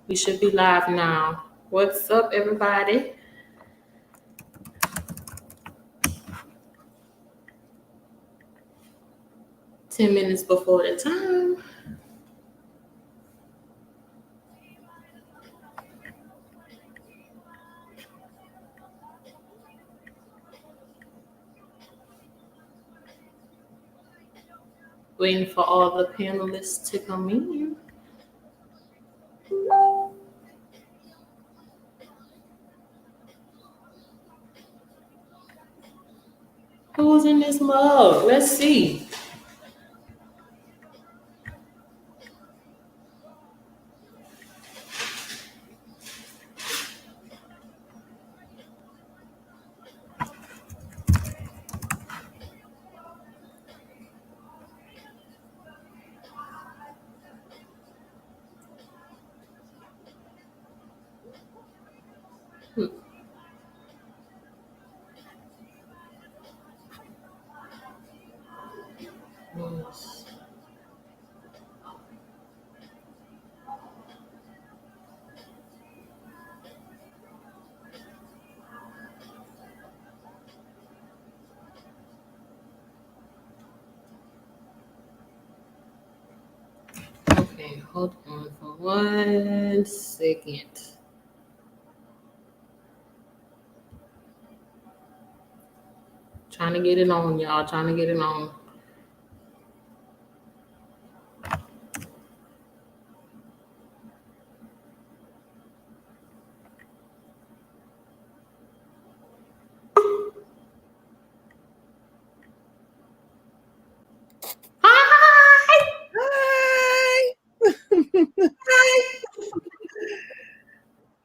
We should be live now. What's up, everybody? 10 minutes before the time. Waiting for all the panelists to come in. Who's in this mug? Let's see. Hmm. Yes. Okay, hold on for 1 second. Trying to get it on, y'all. Trying to get it on. Hi! Hi.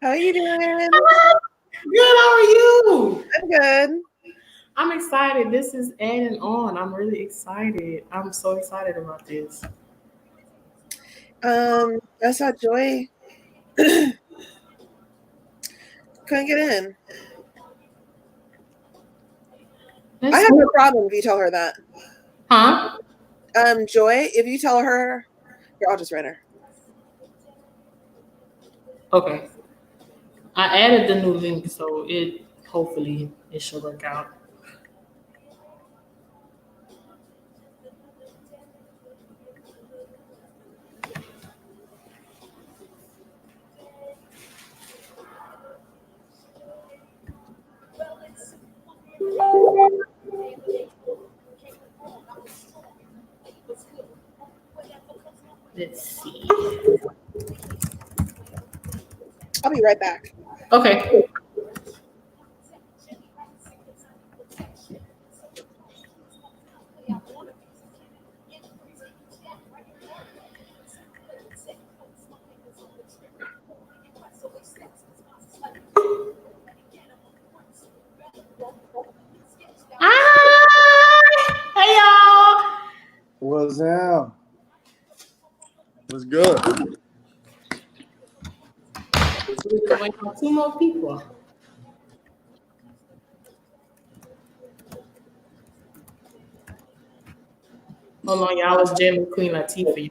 How you doing? Good, how are you? I'm good. I'm excited. This is adding on. I'm really excited. I'm so excited about this. I saw Joy couldn't get in. I have no problem if you tell her that. Huh? Joy, if you tell her, here, I'll just write her. Okay. I added the new link, so it hopefully it should work out. Let's see. I'll be right back. Okay. Hi! Hey y'all! What's up? What's good? We're waiting for 2 more people. Hold on, y'all. It's jamming Queen Latifah.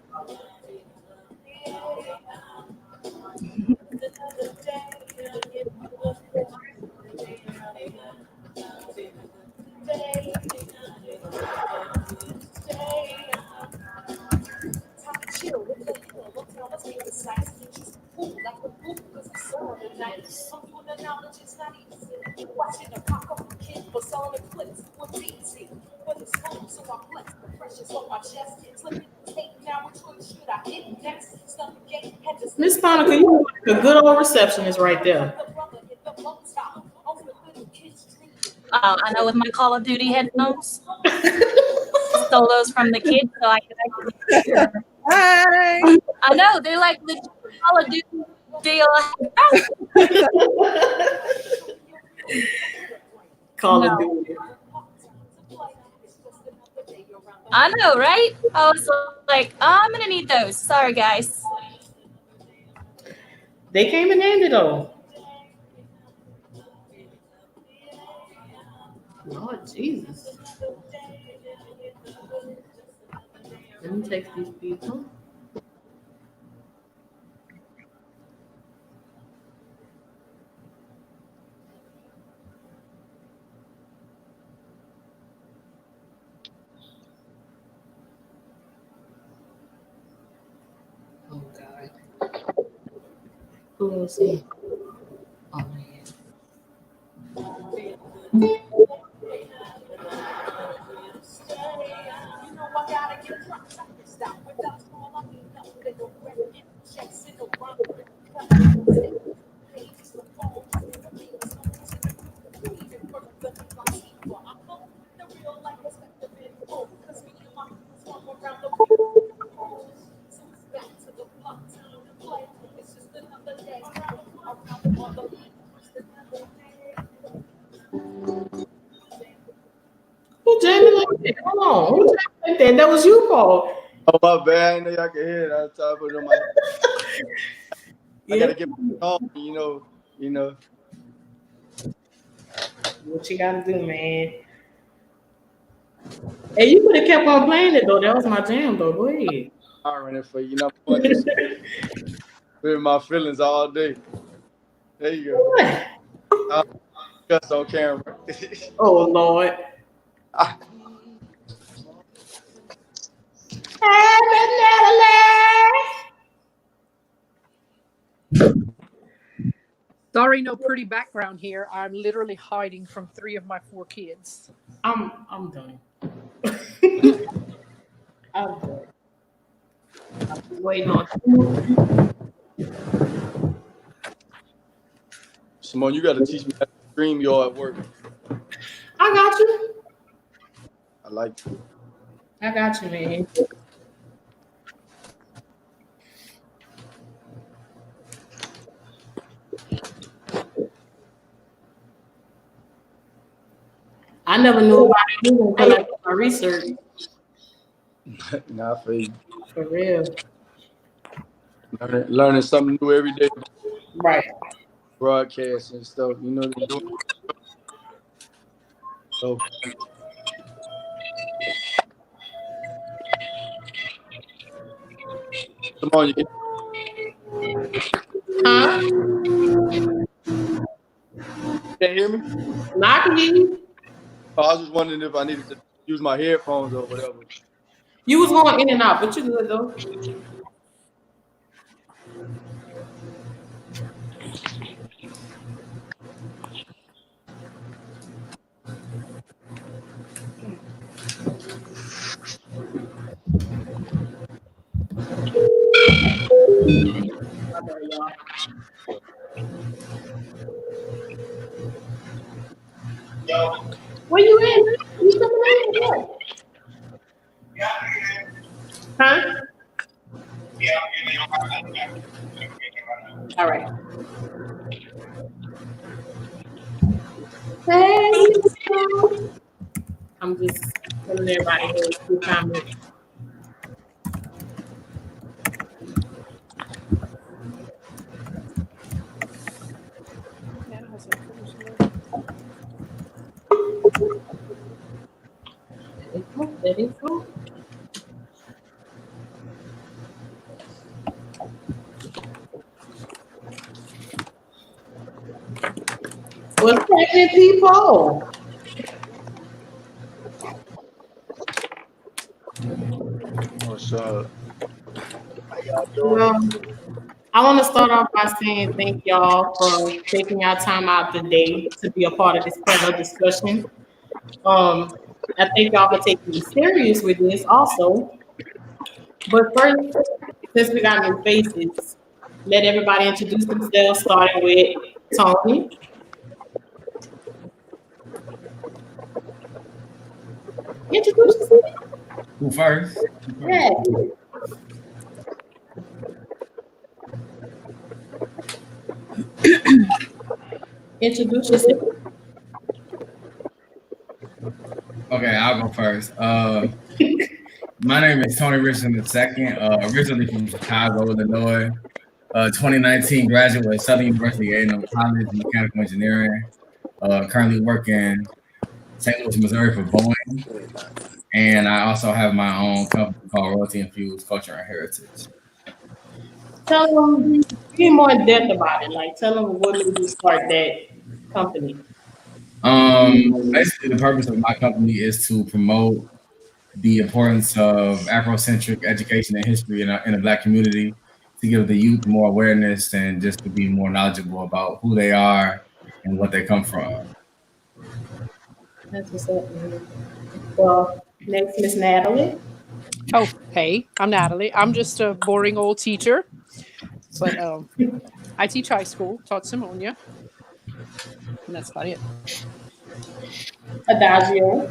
Miss Monica, you a good old receptionist right there. I know with my Call of Duty headphones. Stole those from the kids so I could actually hear. Hi. I know, they're like the Call of Duty deal. Call of No. Duty. I know, right? I was like, I'm gonna need those. Sorry, guys. They came in handy though. Lord Jesus. Let me text these people. Who will see? Oh man. Who Jamie like that? Hold on. Who Jamie like that? That was you, Paul. Oh, my bad. I know y'all can hear it. I was trying to put it on my. I gotta get my phone, you know. What you gotta do, man? Hey, you could have kept on playing it though. That was my jam though. Go ahead. I'm running for you. I'm just feeling my feelings all day. There you go. What? Just on camera. Oh Lord. Sorry, no pretty background here. I'm literally hiding from 3 of my 4 kids. I'm done. I'm done. I'm waiting on. Simone, you gotta teach me how to stream y'all at work. I got you. I like you. I got you, man. I never knew about it until I did my research. Nah, for you. For real. Learning something new every day. Right. Broadcast and stuff. You know what I'm doing. So come on, you can. Huh? Can't hear me? Now I can hear you. Oh, I was just wondering if I needed to use my headphones or whatever. You was going in and out, but you good though. Where you at? You coming in or what? Huh? All right. Hey, I'm just telling everybody here a few comments. There you go. What's happening, people? What's up? I want to start off by saying thank y'all for taking your time out today to be a part of this panel discussion. I thank y'all for taking me serious with this also. But first, since we got new faces, let everybody introduce themselves, starting with Tony. Introduce yourself. Who first? Yeah. Introduce yourself. Okay, I'll go first. My name is Tony Richardson II, originally from Chicago, Illinois. 2019 graduate of Southern University A&M College in Mechanical Engineering. Currently work in St. Louis, Missouri for Boeing. And I also have my own company called Royalty Infused Culture and Heritage. Tell them, be more in depth about it. Like, tell them what made you start that company. Basically, the purpose of my company is to promote the importance of Afrocentric education and history in the Black community, to give the youth more awareness and just to be more knowledgeable about who they are and what they come from. That's what's up. Well, next, Miss Natalie. Oh, hey, I'm Natalie. I'm just a boring old teacher, but I teach high school, taught Simonia, and that's about it. Adagio.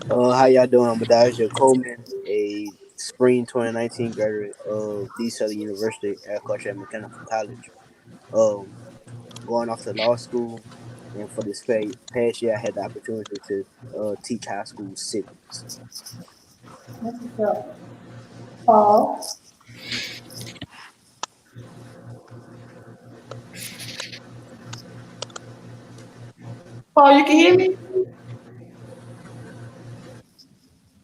How y'all doing? I'm Adagio Coleman, a spring 2019 graduate of the Southern University Agriculture and Mechanical College. Going off to law school, and for this past year, I had the opportunity to teach high school civics. That's what's up. Paul. Paul, you can hear me?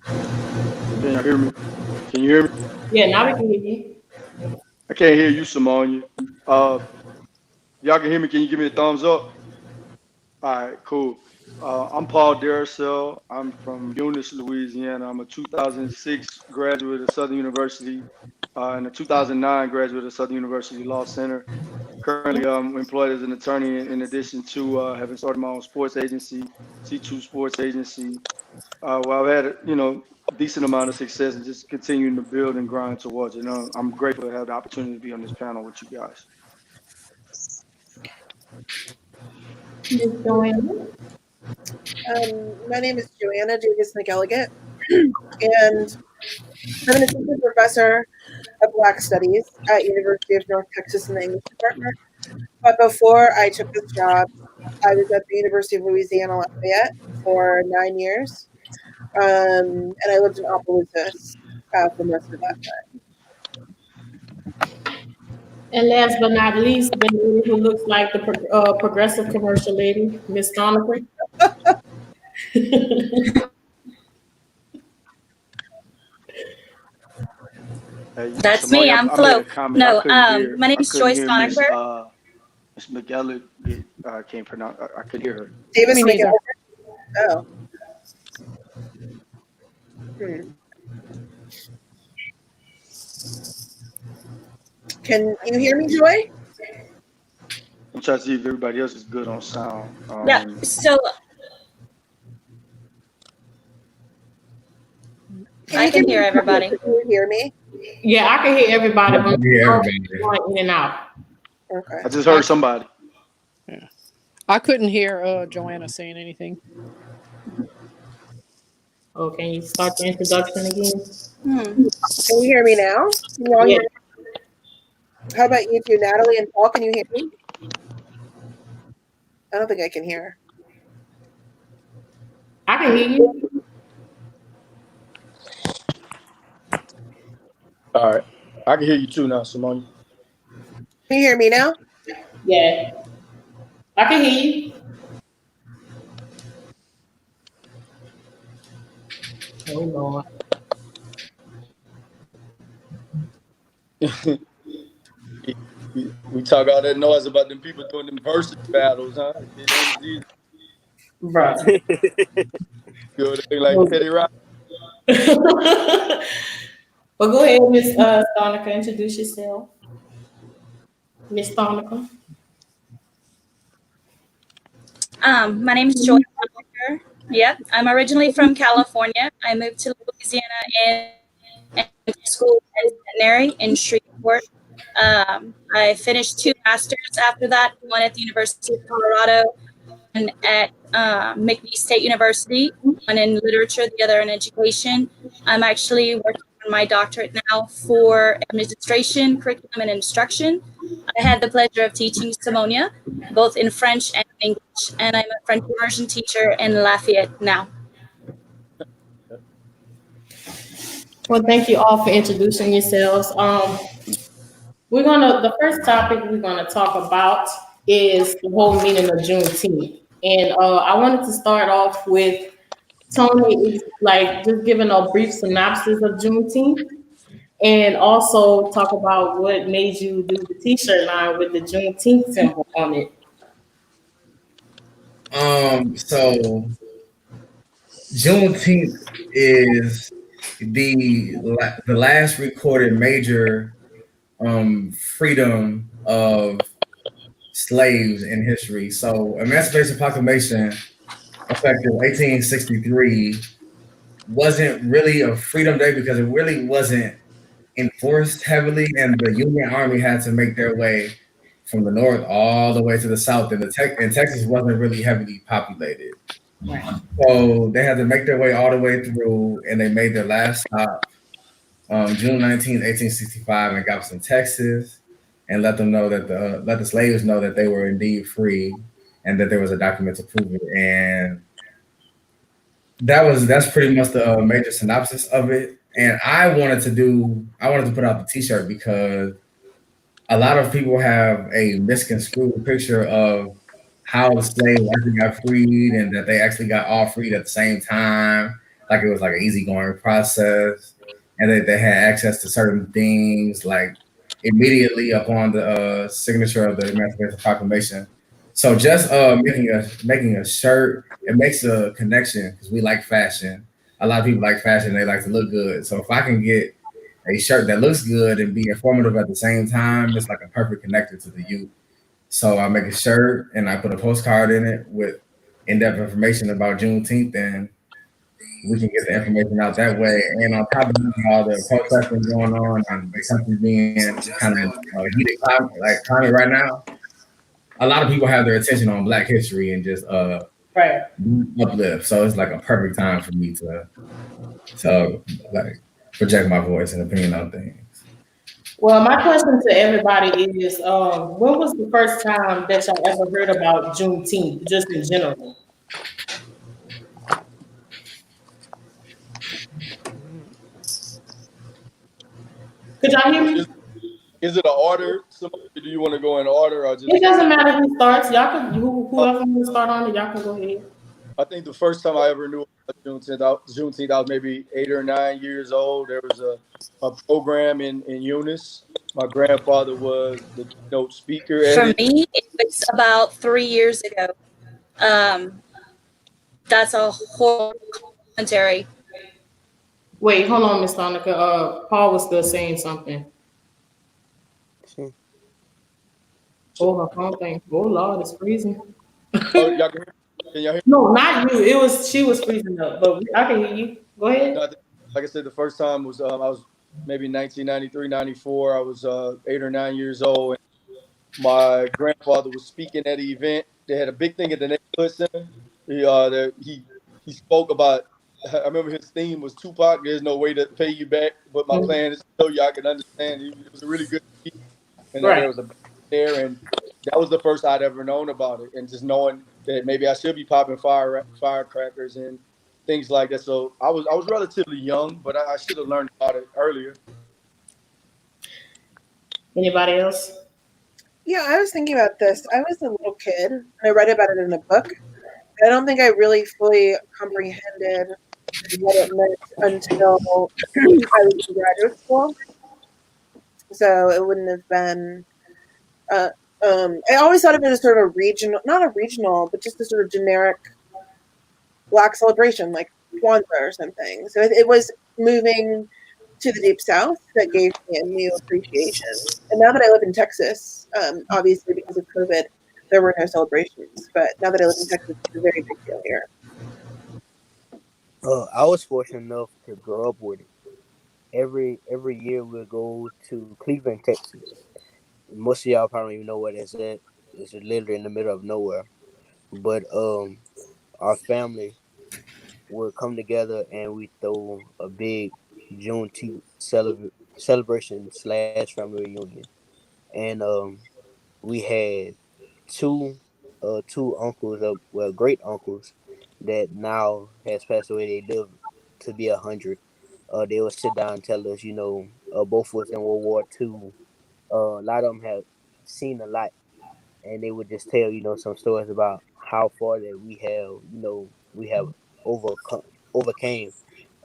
Can you hear me? Can you hear me? Yeah, now we can hear you. I can't hear you, Simonia. Y'all can hear me. Can you give me a thumbs up? All right, cool. I'm Paul Darcel. I'm from Eunice, Louisiana. I'm a 2006 graduate of Southern University and a 2009 graduate of Southern University Law Center. Currently, I'm employed as an attorney in addition to having started my own sports agency, C2 Sports Agency. Well, I've had a decent amount of success and just continuing to build and grind towards it. I'm grateful to have the opportunity to be on this panel with you guys. Miss Joanna. My name is Joanna Davis McElligott, and I'm an assistant professor of Black Studies at University of North Texas in the English department. But before I took this job, I was at the University of Louisiana Lafayette for 9 years, and I lived in Opelousas for most of that time. And last but not least, the lady who looks like the progressive commercial lady, Miss Donovan. That's me. I'm Flo. No, my name is Joyce Miss Donaker. McElligott, I can't pronounce. I could hear her. Davis Me neither. McElligott. Oh. Can you hear me, Joy? I'm trying to see if everybody else is good on sound. Yeah. So I can hear everybody. Can you hear me? Yeah, I can hear everybody, but Yeah, I'm everybody. going in and out. Okay. I just heard somebody. I couldn't hear Joanna saying anything. Oh, can you start the introduction again? Can you hear me now? Can you all hear me? How about you two, Natalie and Paul? Can you hear me? I don't think I can hear. I can hear you. All right. I can hear you too now, Simone. Can you hear me now? Yeah. I can hear you. Oh, Lord. We talk all that noise about them people doing them versus battles, huh? It ain't easy. Bro. Good thing like Teddy Rock. Well, go ahead, Miss Thonica, introduce yourself. Miss Thonica. My name is Joy Donaker. Yep, I'm originally from California. I moved to Louisiana and school as veterinary in Shreveport. I finished 2 masters after that, one at the University of Colorado and at McNeese State University, one in literature, the other in education. I'm actually working on my doctorate now for administration, curriculum, and instruction. I had the pleasure of teaching Simonia, both in French and English, and I'm a French immersion teacher in Lafayette now. Well, thank you all for introducing yourselves. The first topic we're gonna talk about is the whole meaning of Juneteenth. And I wanted to start off with Tony, just giving a brief synopsis of Juneteenth, and also talk about what made you do the T-shirt line with the Juneteenth symbol on it. So Juneteenth is the last recorded major freedom of slaves in history. So Emancipation Proclamation, effective 1863, wasn't really a freedom day because it really wasn't enforced heavily, and the Union Army had to make their way from the north all the way to the south, and and Texas wasn't really heavily populated. So they had to make their way all the way through, and they made their last stop June 19th, 1865, in Galveston, Texas, and let them know that let the slaves know that they were indeed free, and that there was a document to prove it. And that's pretty much the major synopsis of it. And I wanted to put out the T-shirt because a lot of people have a misconstrued picture of how the slaves actually got freed, and that they actually got all freed at the same time, like it was like an easygoing process, and that they had access to certain things like immediately upon the signature of the Emancipation Proclamation. So just making a shirt, it makes a connection because we like fashion. A lot of people like fashion; they like to look good. So if I can get a shirt that looks good and be informative at the same time, it's like a perfect connector to the youth. So I make a shirt and I put a postcard in it with in-depth information about Juneteenth, and we can get the information out that way. And on top of all the protesting going on and the country being kind of heated climate right now, a lot of people have their attention on Black history and just Right. uplift. So it's like a perfect time for me to like project my voice and opinion on things. Well, my question to everybody is, when was the first time that y'all ever heard about Juneteenth, just in general? Could y'all hear me? Is it an order? Do you want to go in order or just? It doesn't matter who starts. Y'all can, whoever wants to start on it, y'all can go ahead. I think the first time I ever knew about Juneteenth, I was maybe 8 or 9 years old. There was a program in Eunice. My grandfather was the keynote speaker. For me, it was about 3 years ago. That's a whole commentary. Wait, hold on, Miss Donica. Paul was still saying something. Oh, her phone thing. Oh Lord, it's freezing. Oh, y'all can y'all hear? No, not you. She was freezing up, but I can hear you. Go ahead. No, like I said, the first time was I was maybe 1993, 94. I was 8 or 9 years old. And my grandfather was speaking at the event. They had a big thing at the neighborhood center. He spoke about. I remember his theme was Tupac. There's no way to pay you back, but my plan is to show you I can understand. It was a really good speech, and then there was a there, and that was the first I'd ever known about it, and just knowing that maybe I should be popping firecrackers and things like that. So I was relatively young, but I should have learned about it earlier. Anybody else? Yeah, I was thinking about this. I was a little kid, and I read about it in a book. I don't think I really fully comprehended what it meant until I was in graduate school. So it wouldn't have been. I always thought of it as sort of a regional, not a regional, but just a sort of generic Black celebration, like Kwanzaa or something. So it was moving to the Deep South that gave me a new appreciation. And now that I live in Texas, obviously because of COVID, there were no celebrations. But now that I live in Texas, it's a very big deal here. I was fortunate enough to grow up with it. Every year we'll go to Cleveland, Texas. Most of y'all probably don't even know where that's at. It's literally in the middle of nowhere. But our family would come together and we throw a big Juneteenth celebration / family reunion. And we had two uncles, great uncles that now has passed away. They lived to be 100. They would sit down and tell us, both was in World War II. A lot of them have seen a lot, and they would just tell, some stories about how far that we have overcame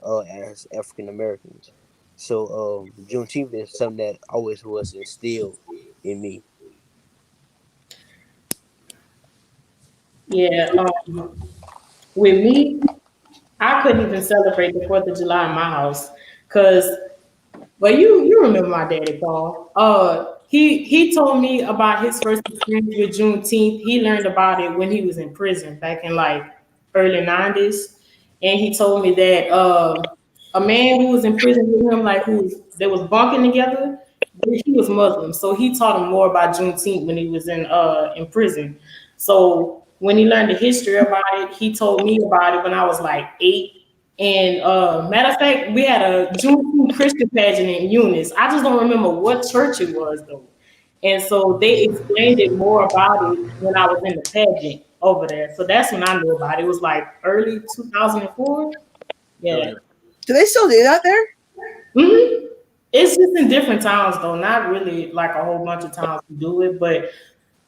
as African Americans. So Juneteenth is something that always was instilled in me. Yeah. With me, I couldn't even celebrate the 4th of July in my house because But you remember my daddy, Paul. He told me about his first experience with Juneteenth. He learned about it when he was in prison back in like early 90s. And he told me that a man who was in prison with him, like they was bunking together, he was Muslim. So he taught him more about Juneteenth when he was in prison. So when he learned the history about it, he told me about it when I was like 8. And matter of fact, we had a Juneteenth Christian pageant in Eunice. I just don't remember what church it was though. And so they explained it more about it when I was in the pageant over there. So that's when I knew about it. It was like early 2004. Yeah. Do they still do that there? Mm-hmm. It's just in different towns though, not really like a whole bunch of towns to do it, but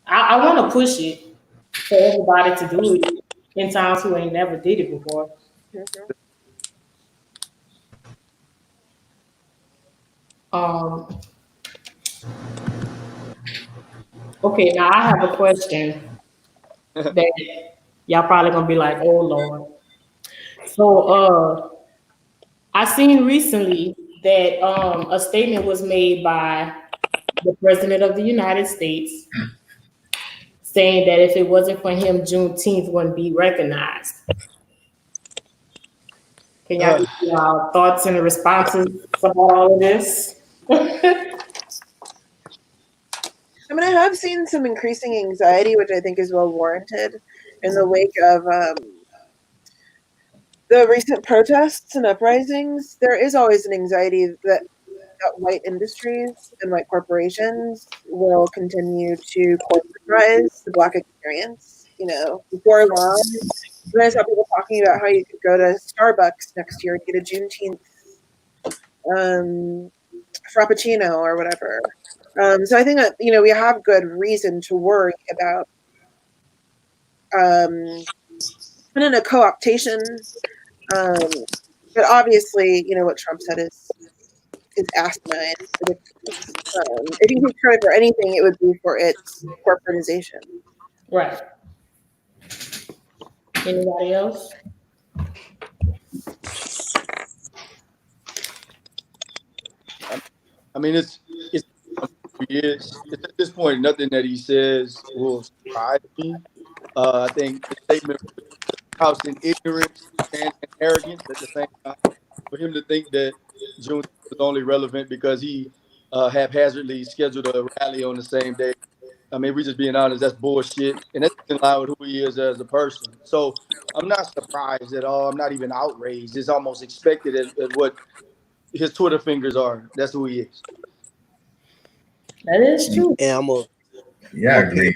I want to push it for everybody to do it in towns who ain't never did it before. Um, okay, now I have a question that y'all probably gonna be like, oh Lord. So I seen recently that a statement was made by the President of the United States saying that if it wasn't for him, Juneteenth wouldn't be recognized. Can y'all give y'all thoughts and responses about all of this? I mean, I have seen some increasing anxiety, which I think is well warranted, in the wake of the recent protests and uprisings. There is always an anxiety that white industries and white corporations will continue to corporatize the Black experience. You know, before long, when I saw people talking about how you could go to Starbucks next year and get a Juneteenth Frappuccino or whatever. So I think that, you know, we have good reason to worry about and in a co-optation. But obviously, you know, what Trump said is asinine. If you could credit for anything, it would be for its corporatization. Right. Anybody else? I mean, it's at this point, nothing that he says will surprise me. I think the statement housed in ignorance and arrogance at the same time. For him to think that Juneteenth was only relevant because he haphazardly scheduled a rally on the same day. I mean, we just being honest, that's bullshit. And that's in line with who he is as a person. So I'm not surprised at all. I'm not even outraged. It's almost expected at what his Twitter fingers are. That's who he is. That is true. And I'm a Yeah, I agree.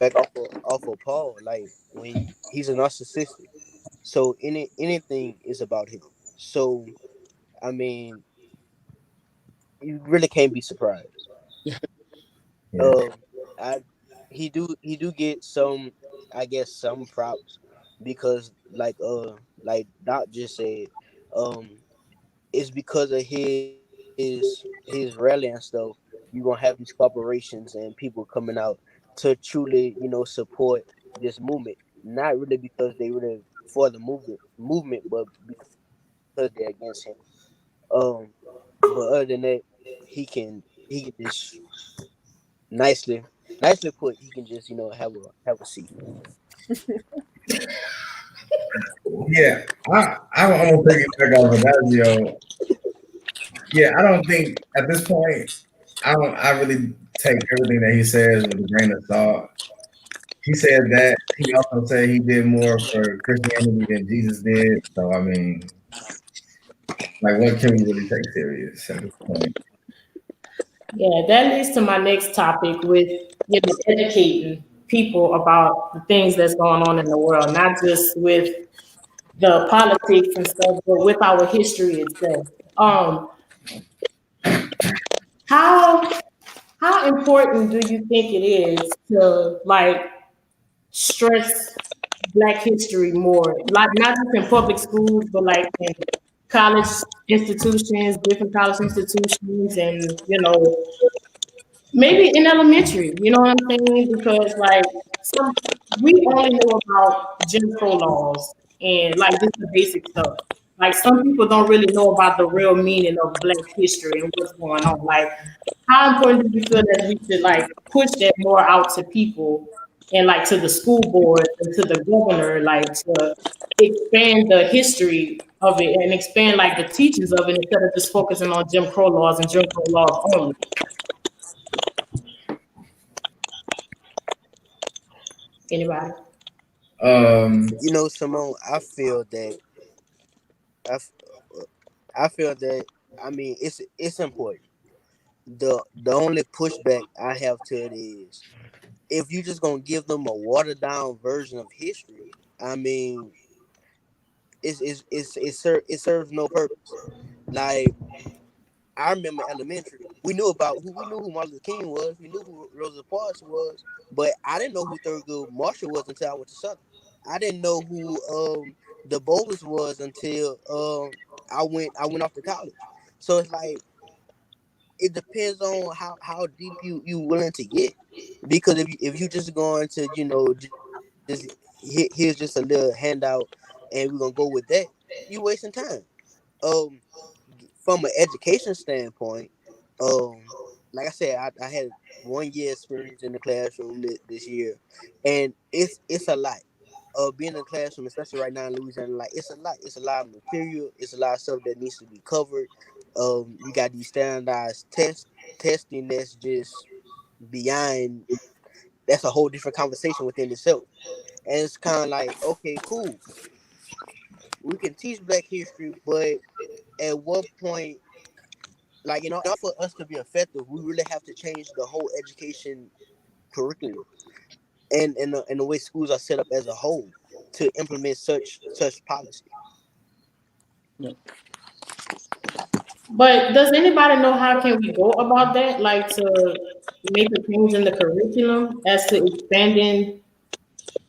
back off of Paul. Like when he's a narcissistic, so anything is about him. So I mean, you really can't be surprised. Yeah. He do get some, I guess, some props because like Doc just said, it's because of his rally and stuff. You're gonna have these corporations and people coming out to truly, you know, support this movement. Not really because they really for the movement, but because they're against him. But other than that, he can just nicely put, he can just, you know, have a seat. Yeah, I'm gonna take it back off of that, yo. Yeah, I don't think at this point, I really take everything that he says with a grain of salt. He said that he also said he did more for Christianity than Jesus did. So I mean, like, what can we really take serious at this point? Yeah, that leads to my next topic with, you know, educating people about the things that's going on in the world, not just with the politics and stuff, but with our history itself. How important do you think it is to like stress Black history more, like not just in public schools, but like in college institutions, different college institutions, and you know, maybe in elementary, you know what I'm saying? Because like we only know about Jim Crow laws and like just the basic stuff. Like some people don't really know about the real meaning of Black history and what's going on. Like, how important do you feel that we should like push that more out to people and like to the school board and to the governor, like to expand the history of it and expand like the teachings of it instead of just focusing on Jim Crow laws and Jim Crow laws only? Anybody? You know, Simone, I feel that I, f- I feel that I mean it's important. The only pushback I have to it is if you just gonna give them a watered down version of history, I mean it serves no purpose. Like I remember elementary, we knew who Martin Luther King was, we knew who Rosa Parks was, but I didn't know who Thurgood Marshall was until I went to Southern. I didn't know who the Bowles was until I went off to college. So it's like it depends on how deep you willing to get, because if you just going to just here's just a little handout and we're gonna go with that, you wasting time. Um, from an education standpoint, um, like I said, I had 1 year experience in the classroom this year, and it's a lot. Being in the classroom, especially right now in Louisiana, like it's a lot. It's a lot of material. It's a lot of stuff that needs to be covered. You got these standardized testing that's just beyond. That's a whole different conversation within itself. And it's kind of like, okay, cool, we can teach Black history, but at what point, like, in order for us to be effective, we really have to change the whole education curriculum and the way schools are set up as a whole to implement such policy. Yeah. But does anybody know how can we go about that? Like to make a change in the curriculum as to expanding,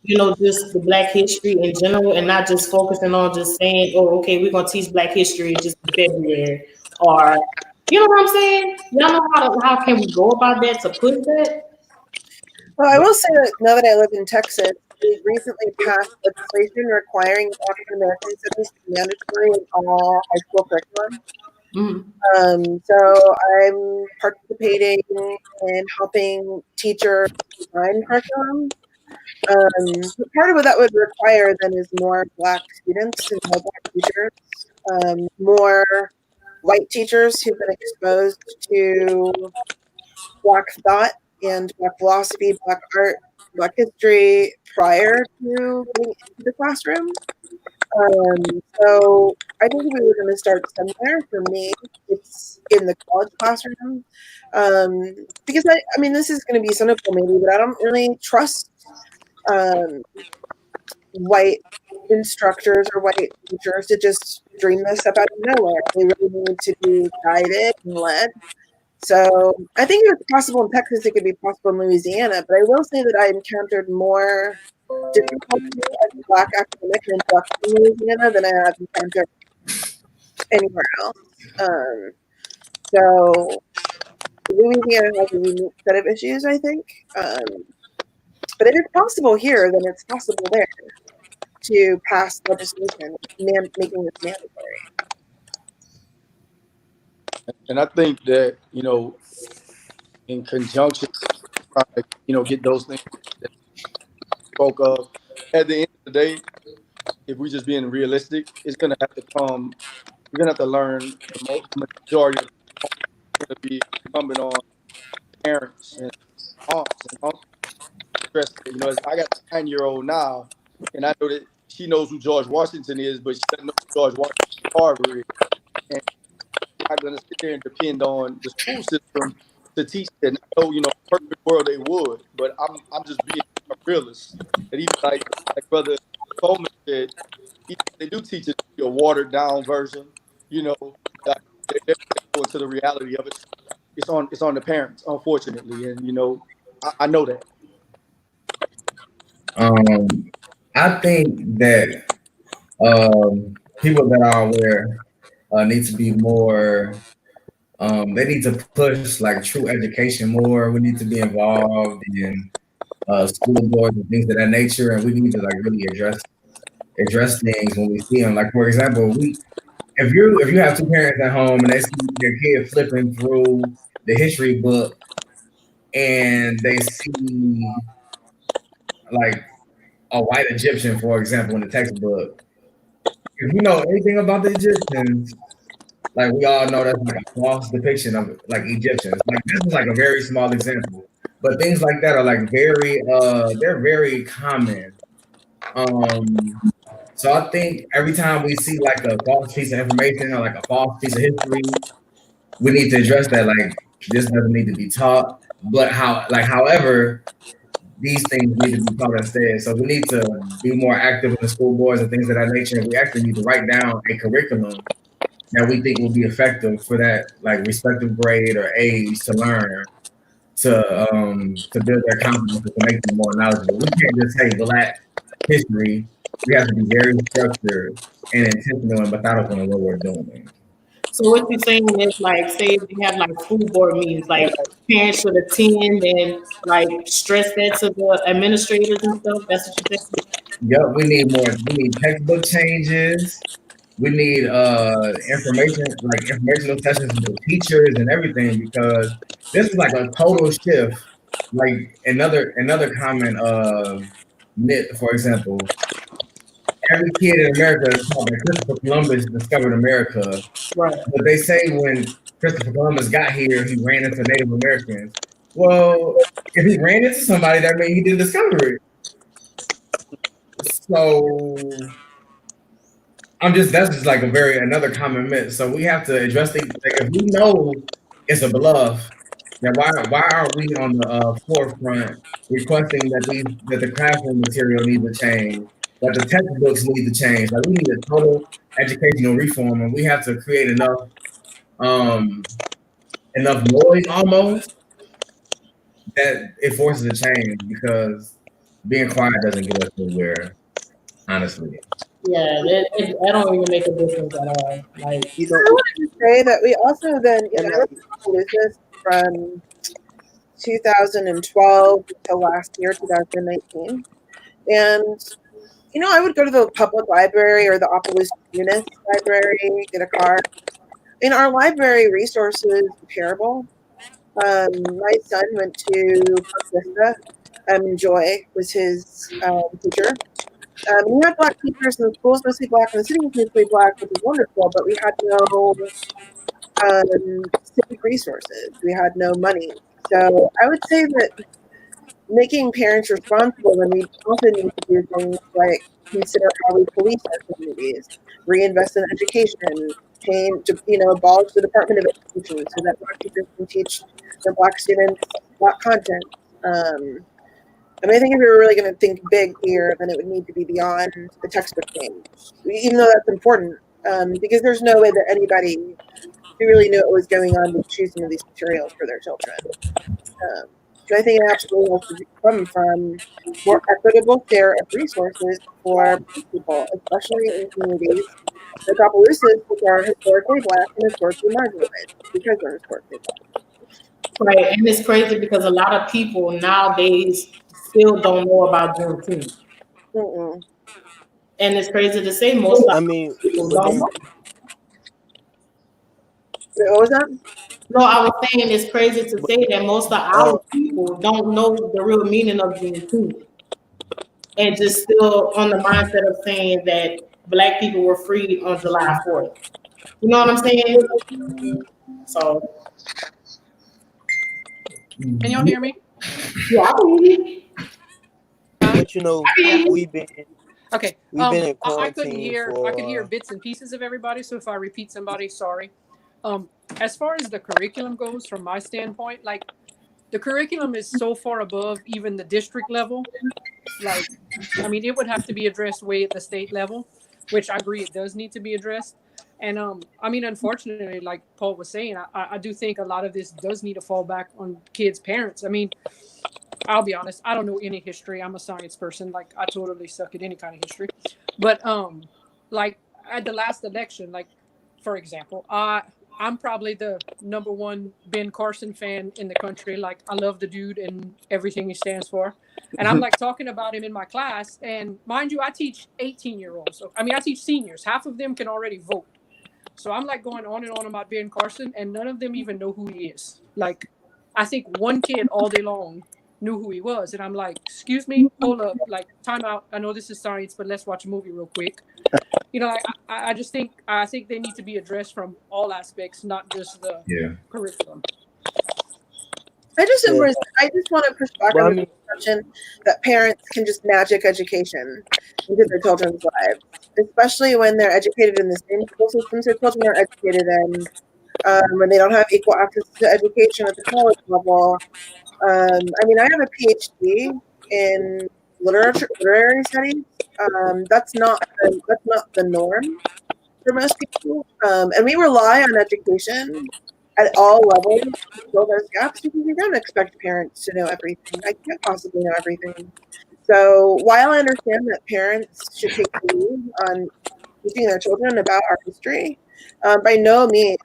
just the Black history in general and not just focusing on just saying, oh, okay, we're gonna teach Black history just in February. Or you know what I'm saying? Y'all know how can we go about that to push that? Well, I will say that now that I live in Texas, we recently passed legislation requiring African American studies to be mandatory in all high school curriculum. So I'm participating in helping teachers design curriculum. Part of what that would require then is more Black students and more Black teachers, more white teachers who've been exposed to Black thought and Black philosophy, Black art, Black history prior to getting into the classroom. So I think we were going to start somewhere. For me, it's in the college classroom, because I mean, this is going to be cynical maybe, but I don't really trust white instructors or white teachers to just dream this up out of nowhere. They really need to be guided and led. So I think if it's possible in Texas, it could be possible in Louisiana. But I will say that I encountered more difficulty as a Black academic and Black in Louisiana than I have encountered anywhere else. So Louisiana has a unique set of issues, I think. But if it's possible here, then it's possible there to pass legislation making this mandatory. And I think that, in conjunction, trying to, get those things that you spoke of, at the end of the day, if we're just being realistic, it's going to have to come, we're going to have to learn the majority of it's going to be incumbent on parents and aunts and uncles. As I got a 9-year-old now, and I know that she knows who George Washington is, but she doesn't know who George Washington Carver is. And I'm not going to sit there and depend on the school system to teach that. I know, perfect world they would, but I'm just being a realist. That even like Brother Coleman said, they do teach it a watered down version. They're going to the reality of it. It's on the parents, unfortunately, and I know that. I think that people that are aware need to be more. They need to push like true education more. We need to be involved in school boards and things of that nature, and we need to like really address address things when we see them. Like for example, if you have two parents at home and they see their kid flipping through the history book and they see like a white Egyptian, for example, in the textbook, if you know anything about the Egyptians, like we all know that's like a false depiction of like Egyptians. Like this is like a very small example, but things like that are like they're very common. So I think every time we see like a false piece of information or like a false piece of history, we need to address that. Like this doesn't need to be taught, but however, these things need to be taught instead. So we need to be more active in the school boards and things of that nature. We actually need to write down a curriculum that we think will be effective for that like respective grade or age to learn to build their confidence to make them more knowledgeable. We can't just say Black history. We have to be very structured and intentional and methodical in what we're doing. So what you're saying is like, say if we have like school board meetings, like parents should attend and like stress that to the administrators and stuff. That's what you're saying. Yep, we need more. We need textbook changes. We need informational sessions with the teachers and everything because this is like a total shift. Like another common myth, for example, every kid in America is taught that Christopher Columbus discovered America. Right. But they say when Christopher Columbus got here, he ran into Native Americans. Well, if he ran into somebody, that means he didn't discover it. So that's just like another common myth. So we have to address things. Like if we know it's a bluff, then why are we on the forefront requesting that the classroom material needs to change, that the textbooks need to change? Like we need a total educational reform, and we have to create enough noise almost that it forces a change because being quiet doesn't get us anywhere, honestly. Yeah, that don't even make a difference at all. Like, I wanted to say that we also then, I wrote this from 2012 to last year, 2019. And, I would go to the public library or the Opelousas Eunice library, get a card. And our library resources are terrible. My son went to Vista, Joy was his teacher. We had Black teachers, and the school was mostly Black, and the city was mostly Black, which was wonderful, but we had no civic resources. We had no money. So I would say that making parents responsible, and we also need to do things like consider how we police our communities, reinvest in education, change, abolish the Department of Education so that Black teachers can teach their Black students Black content. I think if we were really going to think big here, then it would need to be beyond the textbook change, even though that's important, because there's no way that anybody who really knew what was going on would choose some of these materials for their children. So I think it absolutely has to come from more equitable share of resources for people, especially in communities like Opelousas, which are historically Black and historically marginalized because they're historically Black. Right, and it's crazy because a lot of people nowadays still don't know about Juneteenth. And it's crazy to say most people don't know. What was that? No, I was saying it's crazy to say that most of our people don't know the real meaning of Juneteenth. And just still on the mindset of saying that Black people were freed on July 4th. You know what I'm saying? So. Can y'all hear me? Yeah, I can hear you. But we've been Okay. We've been in I couldn't quarantine hear. for, I could hear bits and pieces of everybody. So if I repeat somebody, sorry. As far as the curriculum goes, from my standpoint, like the curriculum is so far above even the district level. Like, it would have to be addressed way at the state level, which I agree it does need to be addressed. And unfortunately, like Paul was saying, I do think a lot of this does need to fall back on kids' parents. I'll be honest, I don't know any history. I'm a science person. Like, I totally suck at any kind of history. But like at the last election, like for example, I'm probably the number one Ben Carson fan in the country. Like, I love the dude and everything he stands for. And I'm like talking about him in my class. And mind you, I teach 18-year-olds. So, I mean, I teach seniors. Half of them can already vote. So I'm like going on and on about Ben Carson, and none of them even know who he is. Like, I think one kid all day long knew who he was. And I'm like, excuse me, hold up, like, time out. I know this is science, but let's watch a movie real quick. You know, I just think they need to be addressed from all aspects, not just the curriculum. I just want to push back Well, I on the mean, perception that parents can just magic education into their children's lives, especially when they're educated in the same school systems their children are educated in, when they don't have equal access to education at the college level. I mean, I have a PhD in literary studies. That's not the norm for most people, and we rely on education at all levels to fill those gaps because we don't expect parents to know everything. I can't possibly know everything. So while I understand that parents should take the lead on teaching their children about our history, by no means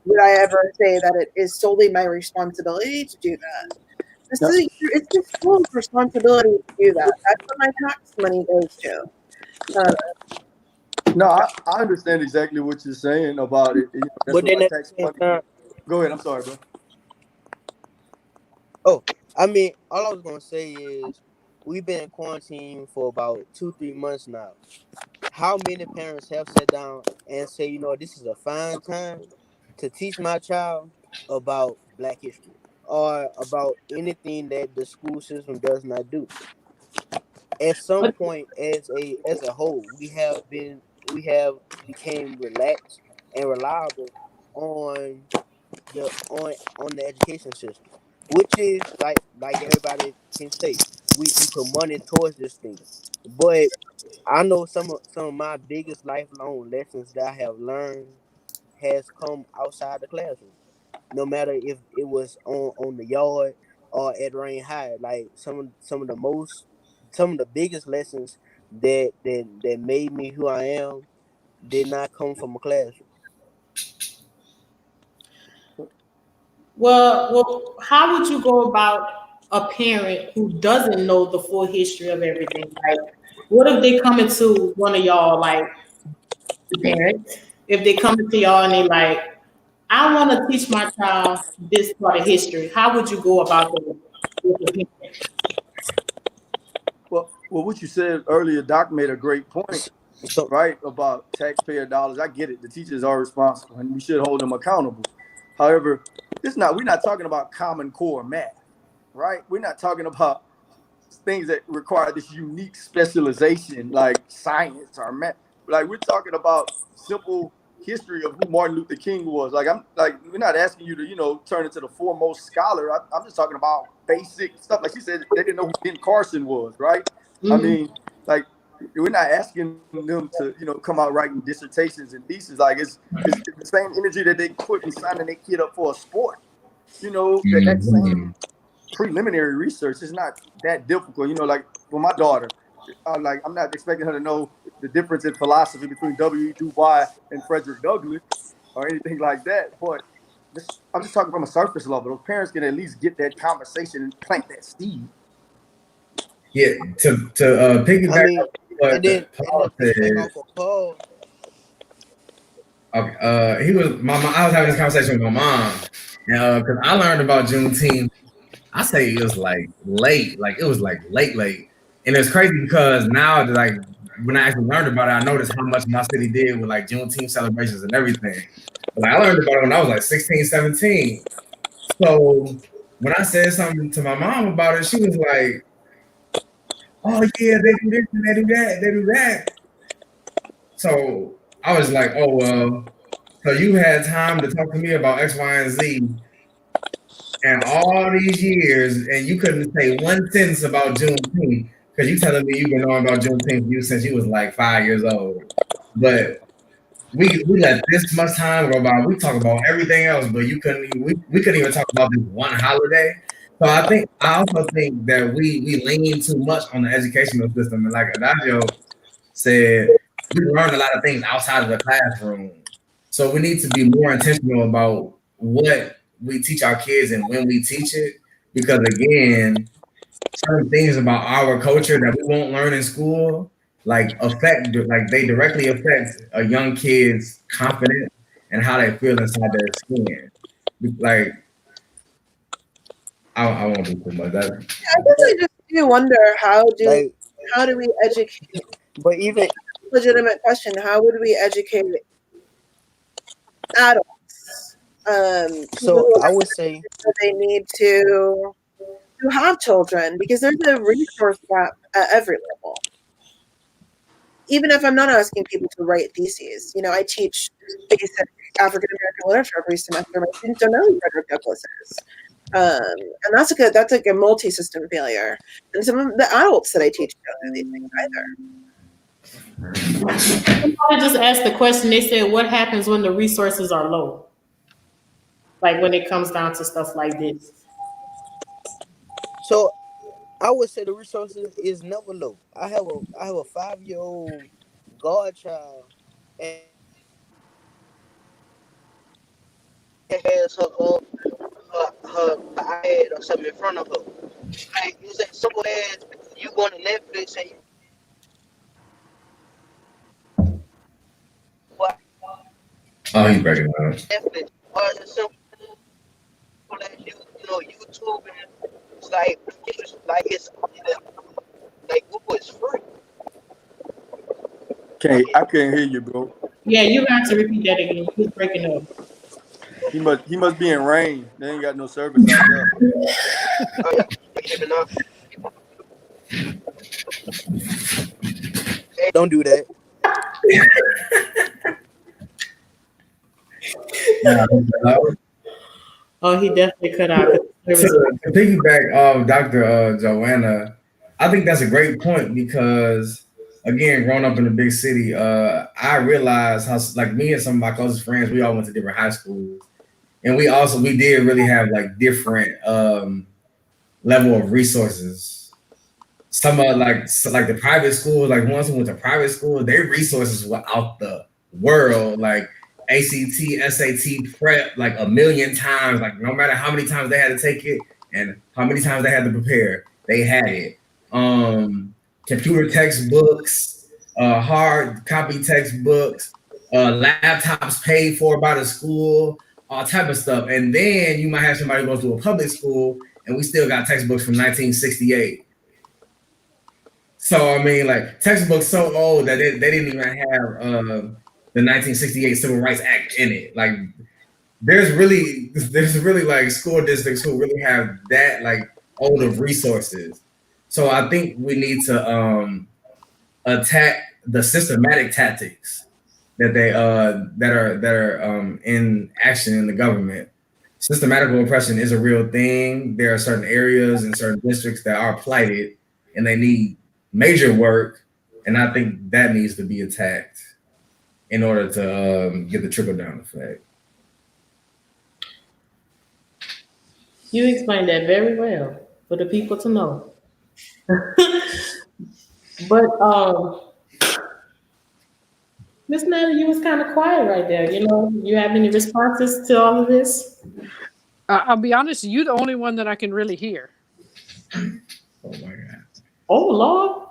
would I ever say that it is solely my responsibility to do that. It's the school's responsibility to do that. That's what my tax money goes to. No, I understand exactly what you're saying about it. That's but what then my at the tax same money. time, Go ahead. I'm sorry, bro. I mean, all I was gonna say is we've been in quarantine for about 2-3 months now. How many parents have sat down and say, you know, this is a fine time to teach my child about Black history or about anything that the school system does not do? At some point, as a whole, we have became relaxed and reliable on the education system, which is like everybody can say, we put money towards this thing. But I know some of my biggest lifelong lessons that I have learned has come outside the classroom. No matter if it was on the yard or at Rain High, like some of the biggest lessons that made me who I am did not come from a classroom. Well, how would you go about a parent who doesn't know the full history of everything? Like, what if they come into one of y'all, like the parents, if they come into y'all and they like, I want to teach my child this part of history. How would you go about that with the parent? Well, what you said earlier, Doc made a great point, So right, about taxpayer dollars. I get it. The teachers are responsible, and we should hold them accountable. However, we're not talking about Common Core math, right? We're not talking about things that require this unique specialization like science or math. Like, we're talking about simple history of who Martin Luther King was. We're not asking you to, turn into the foremost scholar. I'm just talking about basic stuff. Like she said, they didn't know who Ben Carson was, right? Mm-hmm. I mean, like, we're not asking them to, come out writing dissertations and theses. Like, it's the same energy that they put in signing their kid up for a sport. That same preliminary research is not that difficult. Like, for my daughter, I'm not expecting her to know the difference in philosophy between W.E. Du Bois and Frederick Douglass or anything like that. But I'm just talking from a surface level. Those parents can at least get that conversation and plant that seed. Yeah, to piggyback. I mean, and then Paul said, off of Paul. Okay, I was having this conversation with my mom, and because I learned about Juneteenth, I say it was like late, and it's crazy because now, like, when I actually learned about it, I noticed how much my city did with like Juneteenth celebrations and everything. But like, I learned about it when I was like 16, 17. So when I said something to my mom about it, she was like, "Oh yeah, they do this and they do that, they do that." So I was like, "Oh well, so you had time to talk to me about X, Y, and Z, and all these years, and you couldn't say one sentence about Juneteenth because you telling me you've been knowing about Juneteenth since you was like 5 years old." But we let this much time go by. We talk about everything else, but we couldn't even talk about this one holiday. So I also think that we lean too much on the educational system, and like Adagio said, we learn a lot of things outside of the classroom. So we need to be more intentional about what we teach our kids and when we teach it, because again, certain things about our culture that we won't learn in school, like they directly affect a young kid's confidence and how they feel inside their skin. Like I won't do too much. I guess I just do wonder how do we educate? But even Legitimate question: how would we educate adults? so, I would say They need to have children because there's a resource gap at every level. Even if I'm not asking people to write theses, I teach basic African American literature every semester. My students don't know who Frederick Douglass is. And that's like a multi-system failure. And some of the adults that I teach don't know these things either. Somebody just asked the question. They said, "What happens when the resources are low? Like when it comes down to stuff like this." so. I would say the resources is never low. I have a 5-year-old godchild, and has her iPad or something in front of her. Like, it's as simple as you go to Netflix and what Oh, he's breaking down. Netflix, or it's as simple as YouTube, and it's like Google is free. I can't hear you, bro. Yeah, you got to repeat that again. He's breaking up. He must be in rain. They ain't got no service out there. Hey, don't do that. Oh, he definitely cut out. To piggyback off Dr. Joanna, I think that's a great point because, again, growing up in a big city, I realized how, like, me and some of my closest friends, we all went to different high schools, and we did really have like different level of resources. Some of like the private schools, like ones who went to private school, their resources were out the world, like ACT, SAT prep like a million times, like no matter how many times they had to take it and how many times they had to prepare, they had it. Computer textbooks, hard copy textbooks, laptops paid for by the school, all type of stuff. And then you might have somebody who goes to a public school and we still got textbooks from 1968. So I mean, like textbooks so old that they didn't even have the 1968 Civil Rights Act in it. Like there's really like school districts who really have that like old of resources. So I think we need to attack the systematic tactics that they that are in action in the government. Systematic oppression is a real thing. There are certain areas and certain districts that are plighted and they need major work, and I think that needs to be attacked in order to get the trickle down effect. You explained that very well for the people to know. But Miss Natalie, you was kind of quiet right there. You have any responses to all of this? I'll be honest, you're the only one that I can really hear. Oh my God. Oh Lord.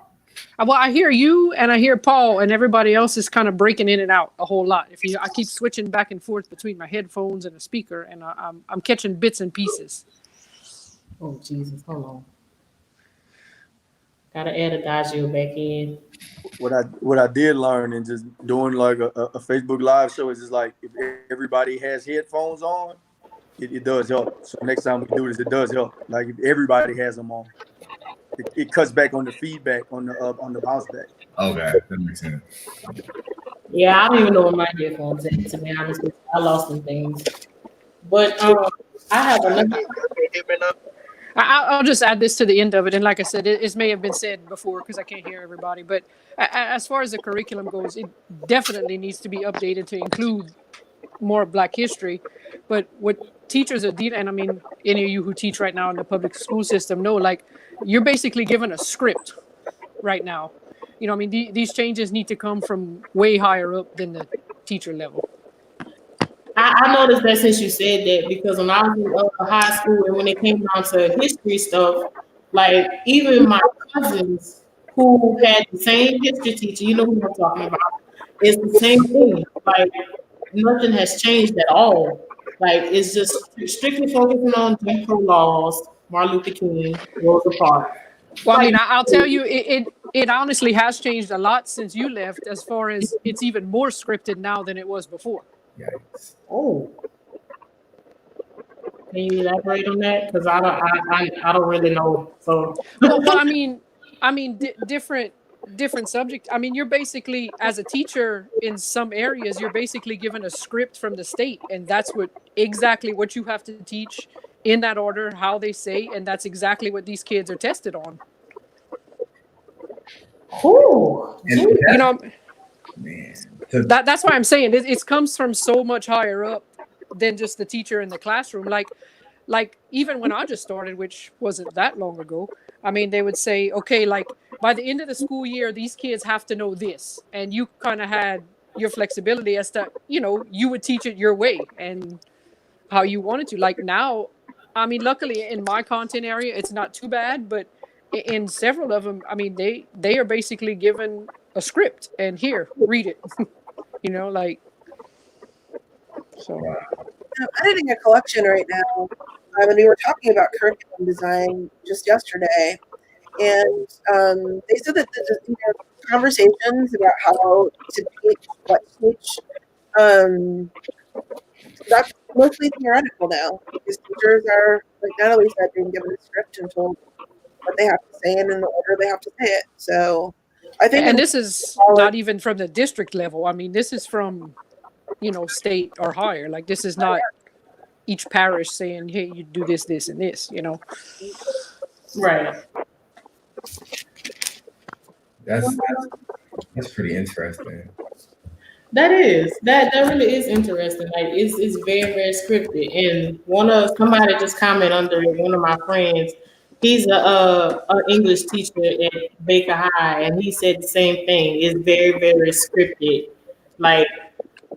Well, I hear you and I hear Paul, and everybody else is kind of breaking in and out a whole lot. I keep switching back and forth between my headphones and a speaker, and I'm catching bits and pieces. Oh Jesus, hold on. Gotta add Adagio back in. What I did learn in just doing like a Facebook Live show is just like if everybody has headphones on, it does help. So next time we do this, it does help. Like if everybody has them on, it cuts back on the feedback on the bounce back. Okay, that makes sense. Yeah, I don't even know what my headphones is, to be honest with you. I lost some things. But I have another. I'll just add this to the end of it. And like I said, it may have been said before because I can't hear everybody. But as far as the curriculum goes, it definitely needs to be updated to include more Black history. But what teachers are dealing, and I mean, any of you who teach right now in the public school system know, like, you're basically given a script right now. I mean, these changes need to come from way higher up than the teacher level. I noticed that since you said that, because when I was in high school and when it came down to history stuff, like even my cousins who had the same history teacher, you know who I'm talking about, it's the same thing. Like nothing has changed at all. Like it's just strictly focusing on Jim Crow laws, Martin Luther King, Rosa Parks. Well, I Like, mean, I'll tell you, it honestly has changed a lot since you left, as far as it's even more scripted now than it was before. Yikes. oh, can you elaborate on that? Because I don't really know. So Well, different subject. I mean, you're basically, as a teacher in some areas, you're basically given a script from the state, and that's exactly what you have to teach in that order, how they say, and that's exactly what these kids are tested on. Ooh, And You know, man, that's why I'm saying it comes from so much higher up than just the teacher in the classroom. Like even when I just started, which wasn't that long ago, I mean, they would say, okay, like by the end of the school year, these kids have to know this, and you kind of had your flexibility as to, you would teach it your way and how you wanted to. Like now, I mean, luckily in my content area, it's not too bad, but in several of them, I mean, they are basically given a script and here, read it. Like, so. I'm editing a collection right now, and we were talking about curriculum design just yesterday, and they said that conversations about how to teach, what to teach, that's mostly theoretical now, because teachers are, like Natalie said, being given a script and told what they have to say and in the order they have to say it. So I think, and this is not even from the district level. I mean, this is from, state or higher. Like, this is not each parish saying, hey, you do this, this, and this, right. that's pretty interesting. That really is interesting. Like it's very, very scripted. And somebody just commented under it, one of my friends, he's a English teacher at Baker High, and he said the same thing. It's very, very scripted. Like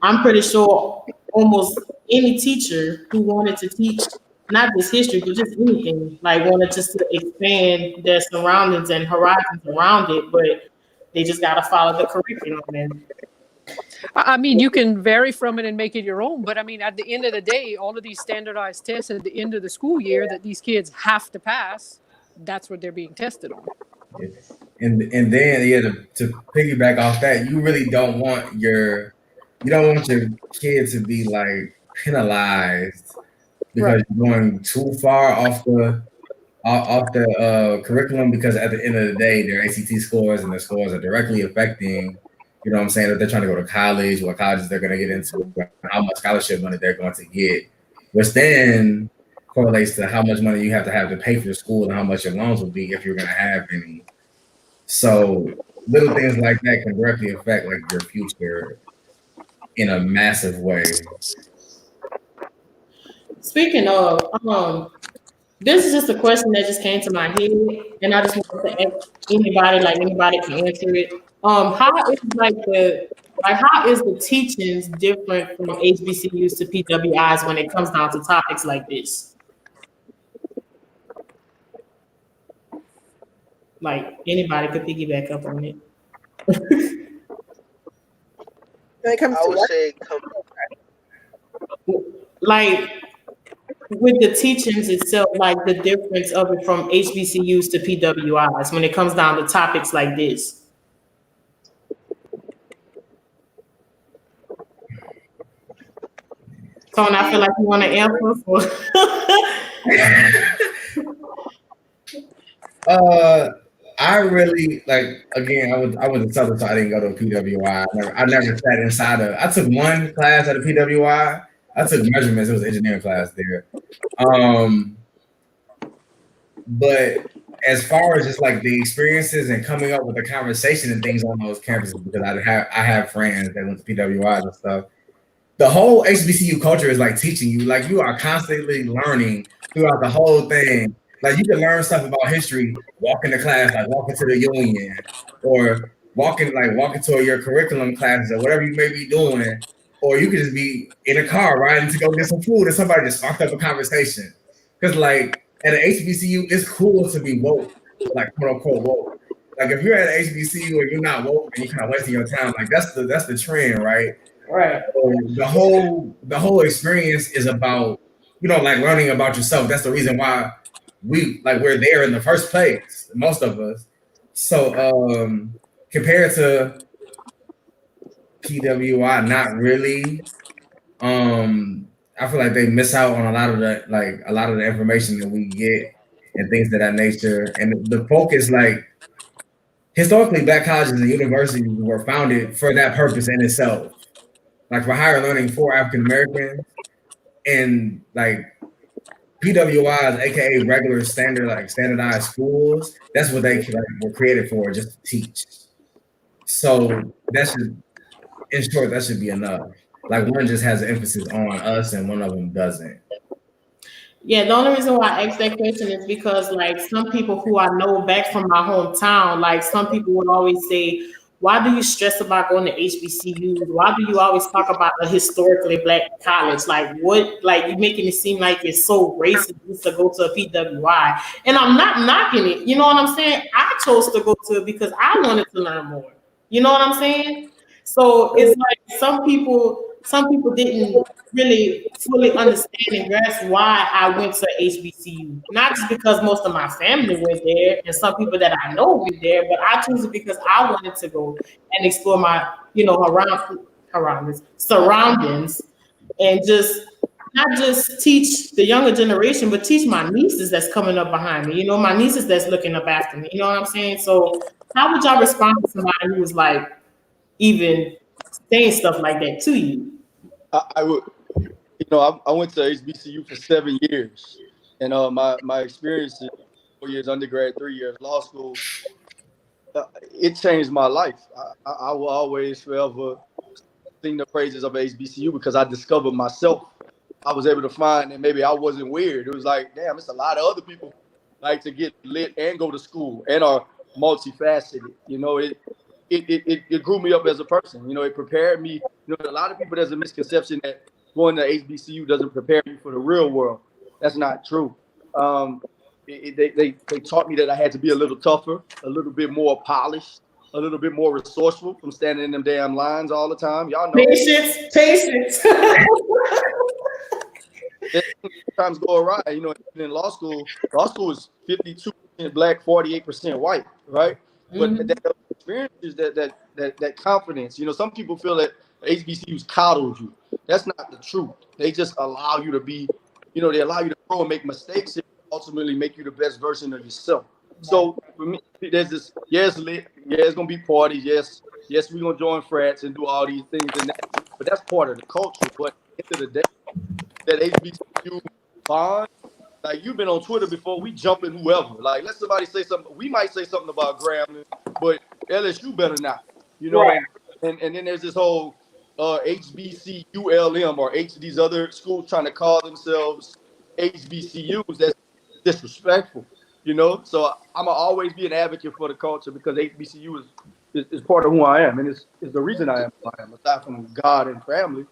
I'm pretty sure almost any teacher who wanted to teach not just history, but just anything, like wanted just to expand their surroundings and horizons around it, but they just got to follow the curriculum. And I mean, you can vary from it and make it your own, but I mean, at the end of the day, all of these standardized tests at the end of the school year that these kids have to pass, that's what they're being tested on. And then to piggyback off that, you really don't want your kid to be like penalized because you're going too far off the curriculum, because at the end of the day, their ACT scores and their scores are directly affecting, you know what I'm saying, if they're trying to go to college, what colleges they're going to get into, how much scholarship money they're going to get, which then correlates to how much money you have to pay for your school and how much your loans will be if you're going to have any. So little things like that can directly affect like your future in a massive way. speaking of, this is just a question that just came to my head, and I just want to ask anybody can answer it. How is the teachings different from HBCUs to PWIs when it comes down to topics like this? Like anybody could piggyback up on it. when it comes I to would what? say Like with the teachings itself, like the difference of it from HBCUs to PWIs when it comes down to topics like this. Tone, I feel like you want to answer. I really again. I was a Southern, so I didn't go to a PWI. I never sat inside of. I took one class at a PWI. I took measurements. It was an engineering class there. But as far as just like the experiences and coming up with the conversation and things on those campuses, because I have friends that went to PWIs and stuff. The whole HBCU culture is like teaching you, like you are constantly learning throughout the whole thing. Like you can learn stuff about history, walking to class, like walking to the union, or walking to your curriculum classes or whatever you may be doing. or you could just be in a car riding to go get some food, and somebody just sparked up a conversation. Because like at an HBCU, it's cool to be woke, like quote unquote woke. Like if you're at an HBCU and you're not woke and you're kind of wasting your time, like that's the trend, right? Right. So the whole experience is about, you know, like learning about yourself. That's the reason why we're there in the first place, most of us. So compared to PWI, not really. I feel like they miss out on a lot of the information that we get and things of that nature. And the focus, like historically, Black colleges and universities were founded for that purpose in itself, like for higher learning for African Americans, and like PWIs, aka regular standardized schools. That's what they were created for, just to teach. So that should, in short, that should be enough. Like one just has an emphasis on us and one of them doesn't. Yeah, the only reason why I asked that question is because, like, some people who I know back from my hometown, like, some people would always say, why do you stress about going to HBCUs? Why do you always talk about a historically Black college? Like, what, like, you're making it seem like you're so racist just to go to a PWI. And I'm not knocking it. You know what I'm saying? I chose to go to it because I wanted to learn more. You know what I'm saying? So it's like some people didn't really fully understand and grasp why I went to HBCU. Not just because most of my family went there and some people that I know went there, but I chose it because I wanted to go and explore my, you know, surroundings, and just not just teach the younger generation, but teach my nieces that's coming up behind me. You know, my nieces that's looking up after me. You know what I'm saying? So how would y'all respond to somebody who was like even saying stuff like that to you? I would, you know, I went to HBCU for 7 years, and my experience in 4 years undergrad, 3 years law school, it changed my life. I will always forever sing the praises of HBCU because I discovered myself. I was able to find that maybe I wasn't weird. It was like, damn, it's a lot of other people like to get lit and go to school and are multifaceted. You know, it grew me up as a person. You know, it prepared me. You know, a lot of people, there's a misconception that going to HBCU doesn't prepare you for the real world. That's not true. They taught me that I had to be a little tougher, a little bit more polished, a little bit more resourceful from standing in them damn lines all the time. Y'all know. Patience. Times go awry. You know, in law school is 52% Black, 48% white, right? Mm-hmm. But that experience is that confidence. You know, some people feel that HBCUs coddled you. That's not the truth. They just allow you to be, you know, they allow you to grow and make mistakes and ultimately make you the best version of yourself. So for me, there's this, it's gonna be parties, yes, we're gonna join frats and do all these things and that, but that's part of the culture. But at the end of the day, that HBCU bond, like you've been on Twitter before, we jumping whoever. Like let somebody say something, we might say something about Grambling, but LSU better not, you know. Right. And then there's this whole HBCULM or these other schools trying to call themselves HBCUs. That's disrespectful, you know. So I'ma always be an advocate for the culture because HBCU is part of who I am, and it's the reason I am who I am, aside from God and family.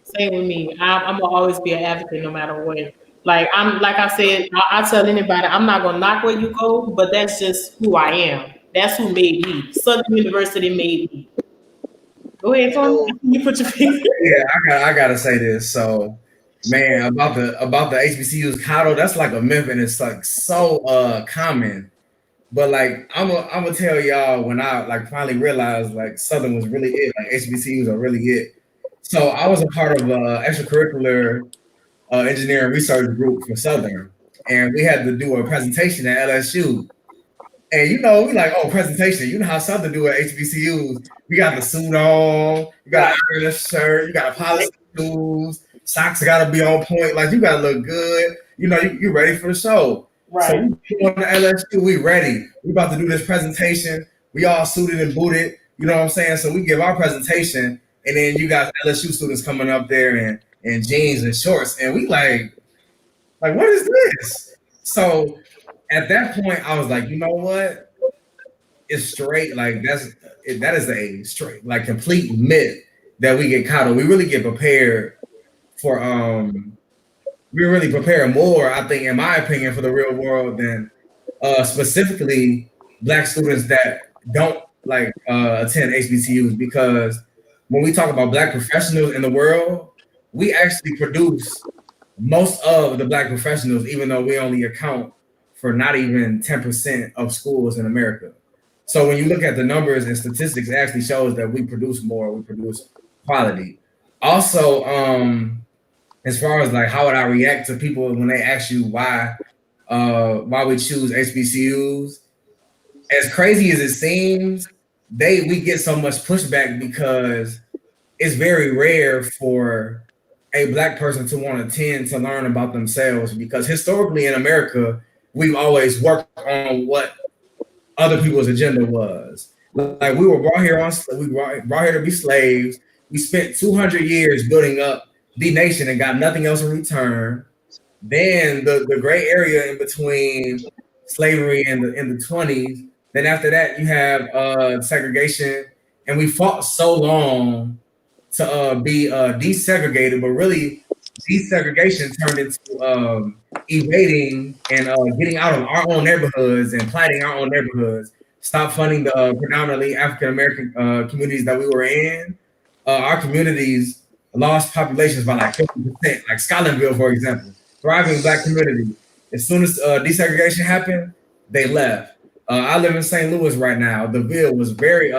Same with me. I'm gonna always be an advocate no matter what. Like I said, I tell anybody, I'm not gonna knock where you go, but that's just who I am. That's who made me. Southern University made me. Go ahead, Tony. You put your finger. Yeah, I gotta say this. So, man, about the HBCUs coddle, that's like a myth, and it's like so common. But like I'm gonna tell y'all when I like finally realized like Southern was really it. Like HBCUs are really it. So I was a part of extracurricular engineering research group for Southern, and we had to do a presentation at LSU. And you know, we like, oh, presentation. You know how Southern do at HBCUs. We got the suit on, you got to iron the shirt, you got to polish the shoes, socks got to be on point. Like you got to look good. You know, you ready for the show. Right. So we on the LSU, we ready. We about to do this presentation. We all suited and booted. You know what I'm saying? So we give our presentation, and then you got LSU students coming up there in jeans and shorts, and we like what is this? So at that point, I was like, you know what? It's straight. Like that is a straight, like complete myth. that we get coddled. We really get prepared for we really prepare more, I think, in my opinion, for the real world than specifically Black students that don't like attend HBCUs, because when we talk about Black professionals in the world, we actually produce most of the Black professionals, even though we only account for not even 10% of schools in America. So when you look at the numbers and statistics, it actually shows that we produce more, we produce quality. Also, as far as like how would I react to people when they ask you why we choose HBCUs, as crazy as it seems, we get so much pushback because it's very rare for a Black person to want to tend to learn about themselves, because historically in America, we've always worked on what other people's agenda was. Like we were brought here to be slaves. We spent 200 years building up the nation and got nothing else in return. Then the gray area in between slavery and in the 20s. Then after that, you have segregation, and we fought so long to be desegregated, but really desegregation turned into evading and getting out of our own neighborhoods and plating our own neighborhoods. Stop funding the predominantly African American communities that we were in. Our communities lost populations by like 50%, like Scotlandville, for example, thriving Black community. As soon as desegregation happened, they left. I live in St. Louis right now. The Ville was very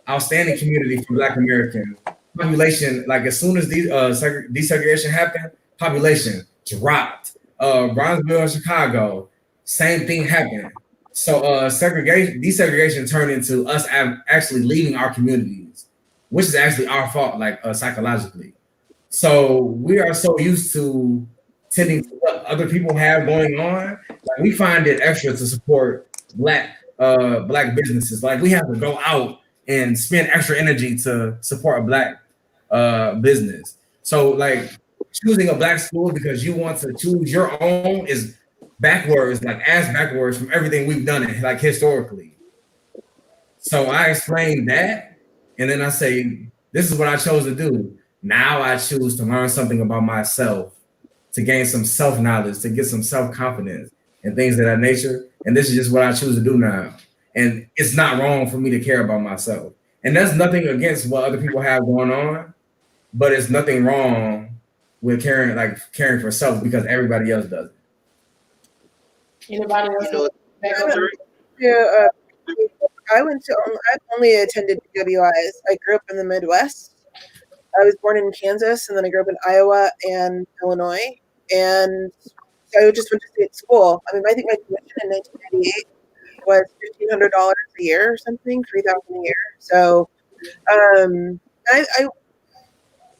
outstanding community for Black Americans. Population, like as soon as desegregation happened, population dropped. Bronzeville and Chicago, same thing happened. So desegregation turned into us actually leaving our communities, which is actually our fault, like psychologically. So we are so used to tending to what other people have going on. Like we find it extra to support Black businesses. Like we have to go out and spend extra energy to support a Black business. So like choosing a Black school because you want to choose your own is backwards, like ass backwards from everything we've done it, like historically. So I explain that, and then I say, this is what I chose to do. Now I choose to learn something about myself, to gain some self-knowledge, to get some self-confidence and things of that nature. And this is just what I choose to do now. And it's not wrong for me to care about myself. And that's nothing against what other people have going on, but it's nothing wrong with caring for self because everybody else does it. Anybody else? Yeah, I've only attended PWIs. I grew up in the Midwest. I was born in Kansas, and then I grew up in Iowa and Illinois. And I just went to state school. I mean, I think my tuition in 1998 was $1,500 a year or something, $3,000 a year. So,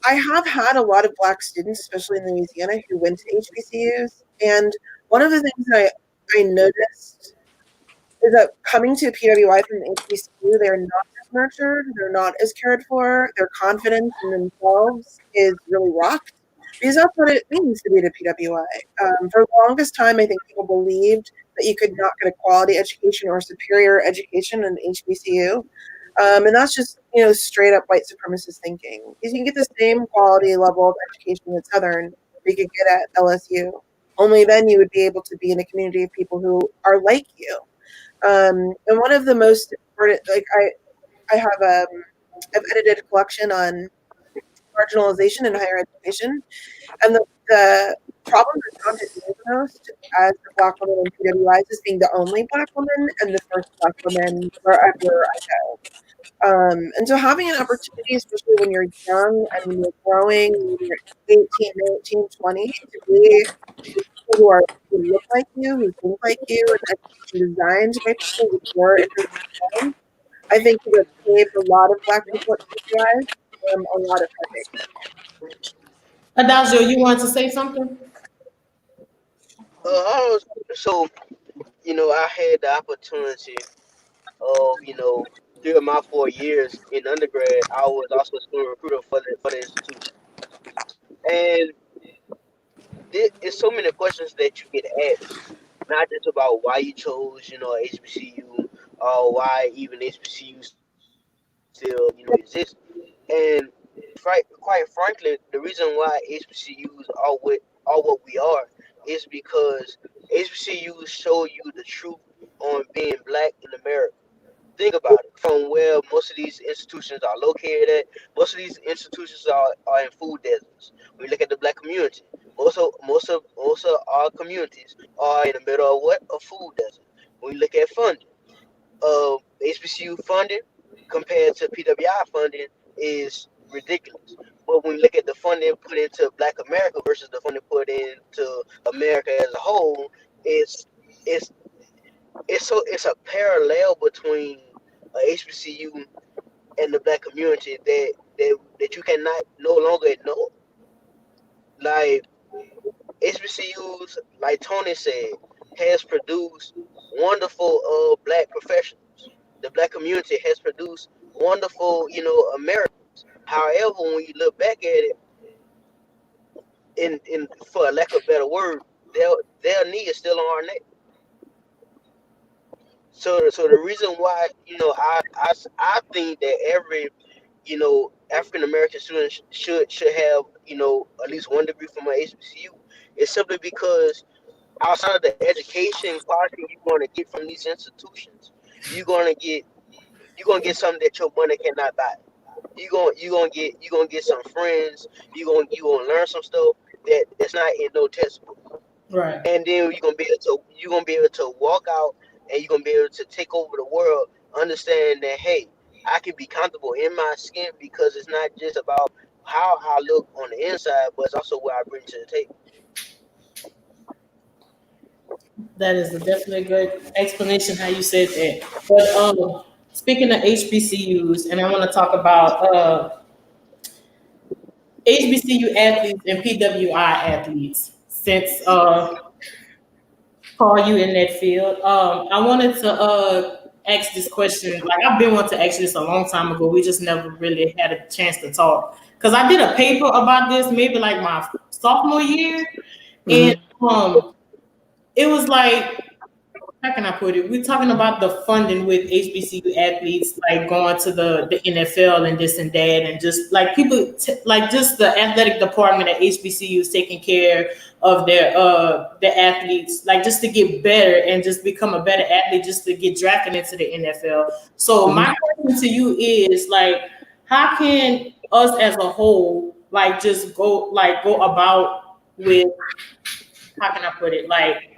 I have had a lot of Black students, especially in Louisiana, who went to HBCUs. And one of the things that I noticed is that coming to a PWI from an HBCU, they're not as nurtured, they're not as cared for, their confidence in themselves is really rocked. Because that's what it means to be at a PWI. For the longest time, I think people believed that you could not get a quality education or superior education in HBCU. And that's just, straight up white supremacist thinking. Because you can get the same quality level of education at Southern that you could get at LSU. Only then you would be able to be in a community of people who are like you. And one of the most important, I have I've edited a collection on marginalization in higher education, and the problem that's found the most as a Black woman in PWIs is being the only Black woman and the first Black woman wherever I go. And so having an opportunity, especially when you're young and when you're growing, when you're 18, 19, 20, to be people who look like you, who think like you, and education designed by people with more interest, I think it would save a lot of Black people at PWIs a lot of headache. Adagio, you want to say something? So, I had the opportunity of, during my 4 years in undergrad, I was also a student recruiter for the institute. And there's so many questions that you get asked, not just about why you chose, HBCU, or why even HBCUs still, exist. And quite frankly, the reason why HBCUs are what we are is because HBCUs show you the truth on being black in America. Think about it. From where most of these institutions are located at, most of these institutions are in food deserts. We look at the black community. Most of our communities are in the middle of what? A food desert. When we look at funding, HBCU funding compared to PWI funding is ridiculous. But when we look at the funding put into Black America versus the funding put into America as a whole, it's it's it's a parallel between HBCU and the Black community that you cannot no longer ignore. Like HBCUs, like Tony said, has produced wonderful Black professionals. The Black community has produced wonderful, Americans. However, when you look back at it, in for a lack of a better word, their knee is still on our neck. So the reason why I think that every African American student should have at least one degree from an HBCU is simply because outside of the education quality you're going to get from these institutions, you're going to get something that your money cannot buy. You're gonna get some friends. You gonna learn some stuff that's not in no textbook. Right. And then you're gonna be able to walk out and you're gonna be able to take over the world, understand that hey, I can be comfortable in my skin because it's not just about how I look on the inside, but it's also what I bring to the table. That is definitely a good explanation how you said that. But speaking of HBCUs, and I want to talk about HBCU athletes and PWI athletes. Since Paul, you in that field, I wanted to ask this question. Like I've been wanting to ask this a long time ago. We just never really had a chance to talk. Because I did a paper about this maybe like my sophomore year, and it was like, how can I put it? We're talking about the funding with HBCU athletes, like going to the NFL and this and that, and just like people, like just the athletic department at HBCUs taking care of their athletes, like just to get better and just become a better athlete, just to get drafted into the NFL. So my question to you is like, how can us as a whole, like just go about with, how can I put it, like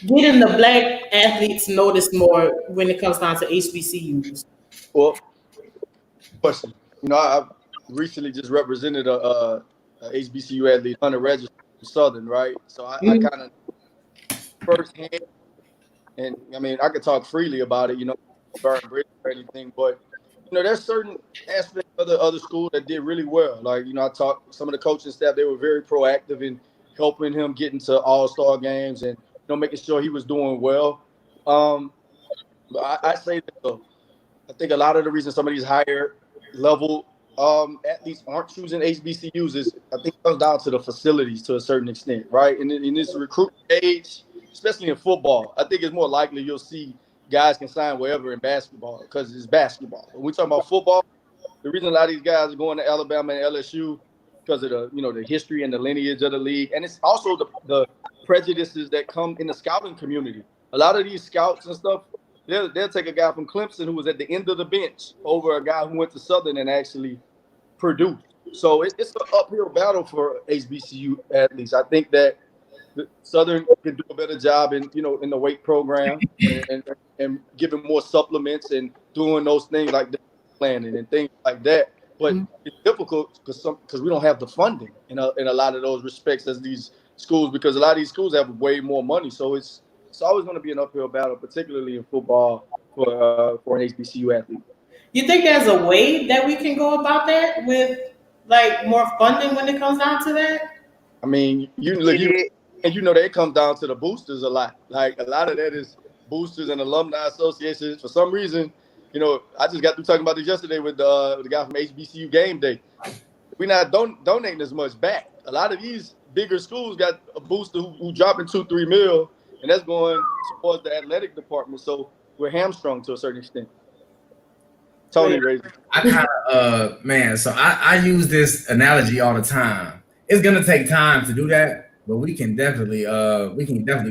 getting the black athletes noticed more when it comes down to HBCUs? Well, question. I recently just represented a HBCU athlete, unregistered from Southern, right? So I kind of firsthand, and I mean, I could talk freely about it, burn bridge or anything, but there's certain aspects of the other school that did really well. Like, I talked some of the coaching staff; they were very proactive in helping him get into all-star games and making sure he was doing well. I say that I think a lot of the reason some of these higher level athletes aren't choosing HBCUs is I think it comes down to the facilities to a certain extent, right? And in this recruitment age, especially in football, I think it's more likely you'll see guys can sign wherever in basketball because it's basketball. When we talk about football, the reason a lot of these guys are going to Alabama and LSU because of the history and the lineage of the league, and it's also the prejudices that come in the scouting community. A lot of these scouts and stuff, they'll take a guy from Clemson who was at the end of the bench over a guy who went to Southern and actually produced. So it's an uphill battle for HBCU athletes. I think that Southern can do a better job in the weight program and giving more supplements and doing those things like planning and things like that. But it's difficult because we don't have the funding in a lot of those respects as these schools, because a lot of these schools have way more money. So it's always going to be an uphill battle, particularly in football for an HBCU athlete. You think there's a way that we can go about that with like more funding when it comes down to that? I mean, that comes down to the boosters a lot. Like a lot of that is boosters and alumni associations. For some reason, I just got through talking about this yesterday with the guy from HBCU Game Day. We're not donating as much back. A lot of these bigger schools got a booster who dropping $2-3 million, and that's going towards the athletic department. So we're hamstrung to a certain extent. Tony raised it. I kind of man, so I use this analogy all the time. It's gonna take time to do that, but we can definitely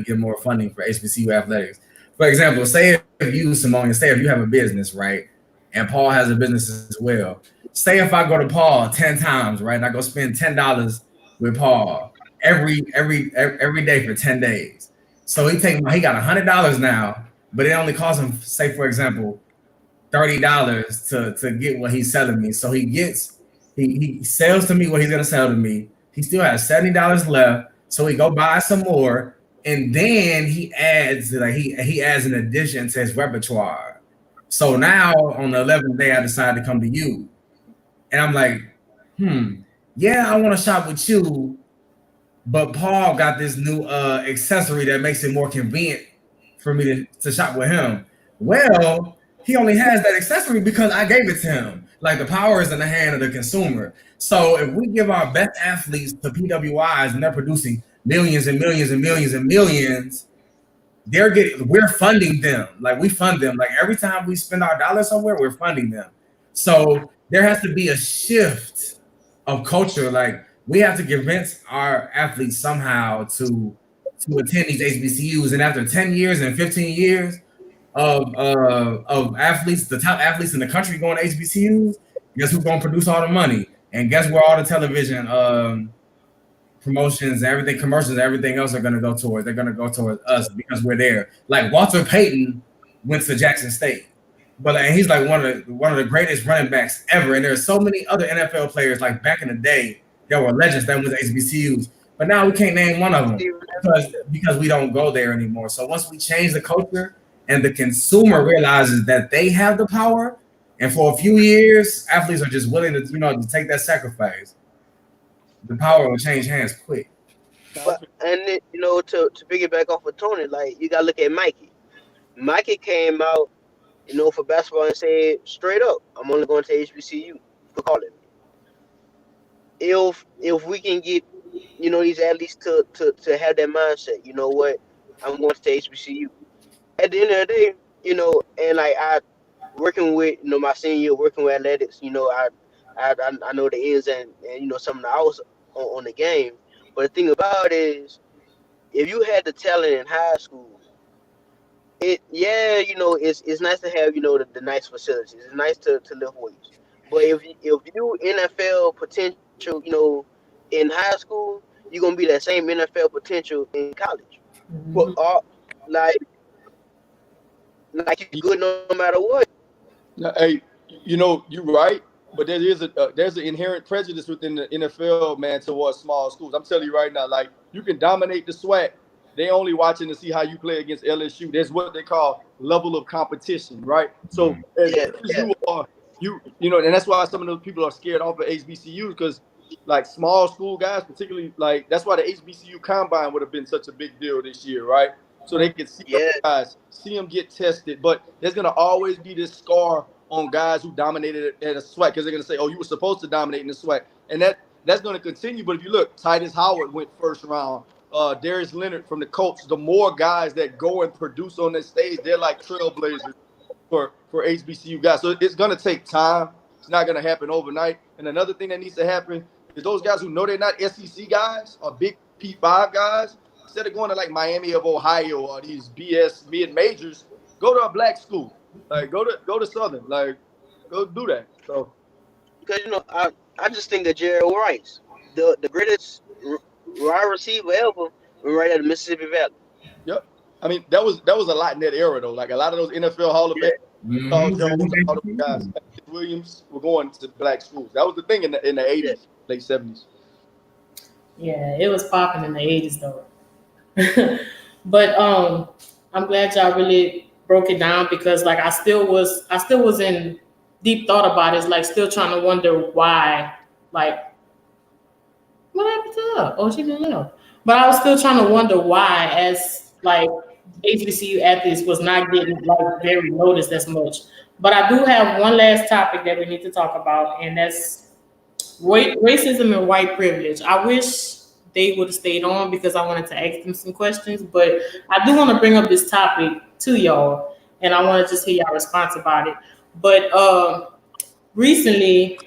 get more funding for HBCU athletics. For example, say if you, Simone, say if you have a business, right, and Paul has a business as well. Say if I go to Paul 10 times, right, and I go spend $10 with Paul every day for 10 days. So he got $100 now, but it only costs him, say for example, $30 to get what he's selling me. So he sells to me what he's gonna sell to me. He still has $70 left. So he go buy some more, and then he adds he adds an addition to his repertoire. So now on the 11th day, I decided to come to you, and I'm like, yeah, I want to shop with you, but Paul got this new accessory that makes it more convenient for me to shop with him. Well, he only has that accessory because I gave it to him. Like, the power is in the hand of the consumer. So if we give our best athletes to PWIs and they're producing millions and millions and millions and millions, we're funding them. Like, we fund them. Like, every time we spend our dollars somewhere, we're funding them. So there has to be a shift of culture. Like, we have to convince our athletes somehow to attend these HBCUs. And after 10 years and 15 years of athletes, the top athletes in the country going to HBCUs, guess who's going to produce all the money? And guess where all the television promotions, everything, commercials, everything else are going to go towards? They're going to go towards us because we're there. Like, Walter Payton went to Jackson State, but he's like one of the greatest running backs ever. And there's so many other NFL players, like back in the day, there were legends that went to HBCUs, but now we can't name one of them because we don't go there anymore. So once we change the culture and the consumer realizes that they have the power, and for a few years, athletes are just willing to, to take that sacrifice, the power will change hands quick. But, and then, to piggyback off of Tony, like, you gotta look at Mikey. Mikey came out, for basketball and said straight up, I'm only going to HBCU for college. If we can get, these athletes to have that mindset, you know what, I'm going to HBCU. At the end of the day, and like I working with, my senior year, working with athletics, I know the ins and some of the outs on the game. But the thing about it is, if you had the talent in high school, it's nice to have, the nice facilities. It's nice to lift weights. But if you NFL potential, in high school, you're gonna be that same NFL potential in college. But like you're good no matter what. Hey, you're right, but there's an inherent prejudice within the NFL, man, towards small schools. I'm telling you right now, like, you can dominate the SWAC. They only watching to see how you play against LSU. There's what they call level of competition, right? So you and that's why some of those people are scared off of HBCUs, because like small school guys, particularly, like, that's why the HBCU combine would have been such a big deal this year, right? So they could see guys, see them get tested. But there's gonna always be this scar on guys who dominated at a SWAC, because they're gonna say, "Oh, you were supposed to dominate in the SWAC," and that's gonna continue. But if you look, Titus Howard went first round. Darius Leonard from the Colts. The more guys that go and produce on that stage, they're like trailblazers for HBCU guys. So it's gonna take time. It's not gonna happen overnight. And another thing that needs to happen is those guys who know they're not SEC guys or big P5 guys, instead of going to like Miami of Ohio or these BS mid majors, go to a black school. Like, go to Southern. Like, go do that. So, because I just think that Gerald Rice, the greatest wide receiver ever, went right out of Mississippi Valley. Yep. I mean, that was a lot in that era though. Like, a lot of those NFL Hall of Fame all those guys, Williams, were going to black schools. That was the thing in the 80s, late 70s. Yeah, it was popping in the 80s though. But I'm glad y'all really broke it down, because like I still was in deep thought about it, like still trying to wonder why, like, what happened to her? Oh, she didn't know. But I was still trying to wonder why, as like HBCU athletes was not getting like very noticed as much. But I do have one last topic that we need to talk about, and that's racism and white privilege. I wish they would have stayed on because I wanted to ask them some questions, but I do want to bring up this topic to y'all, and I want to just hear y'all response about it. But recently,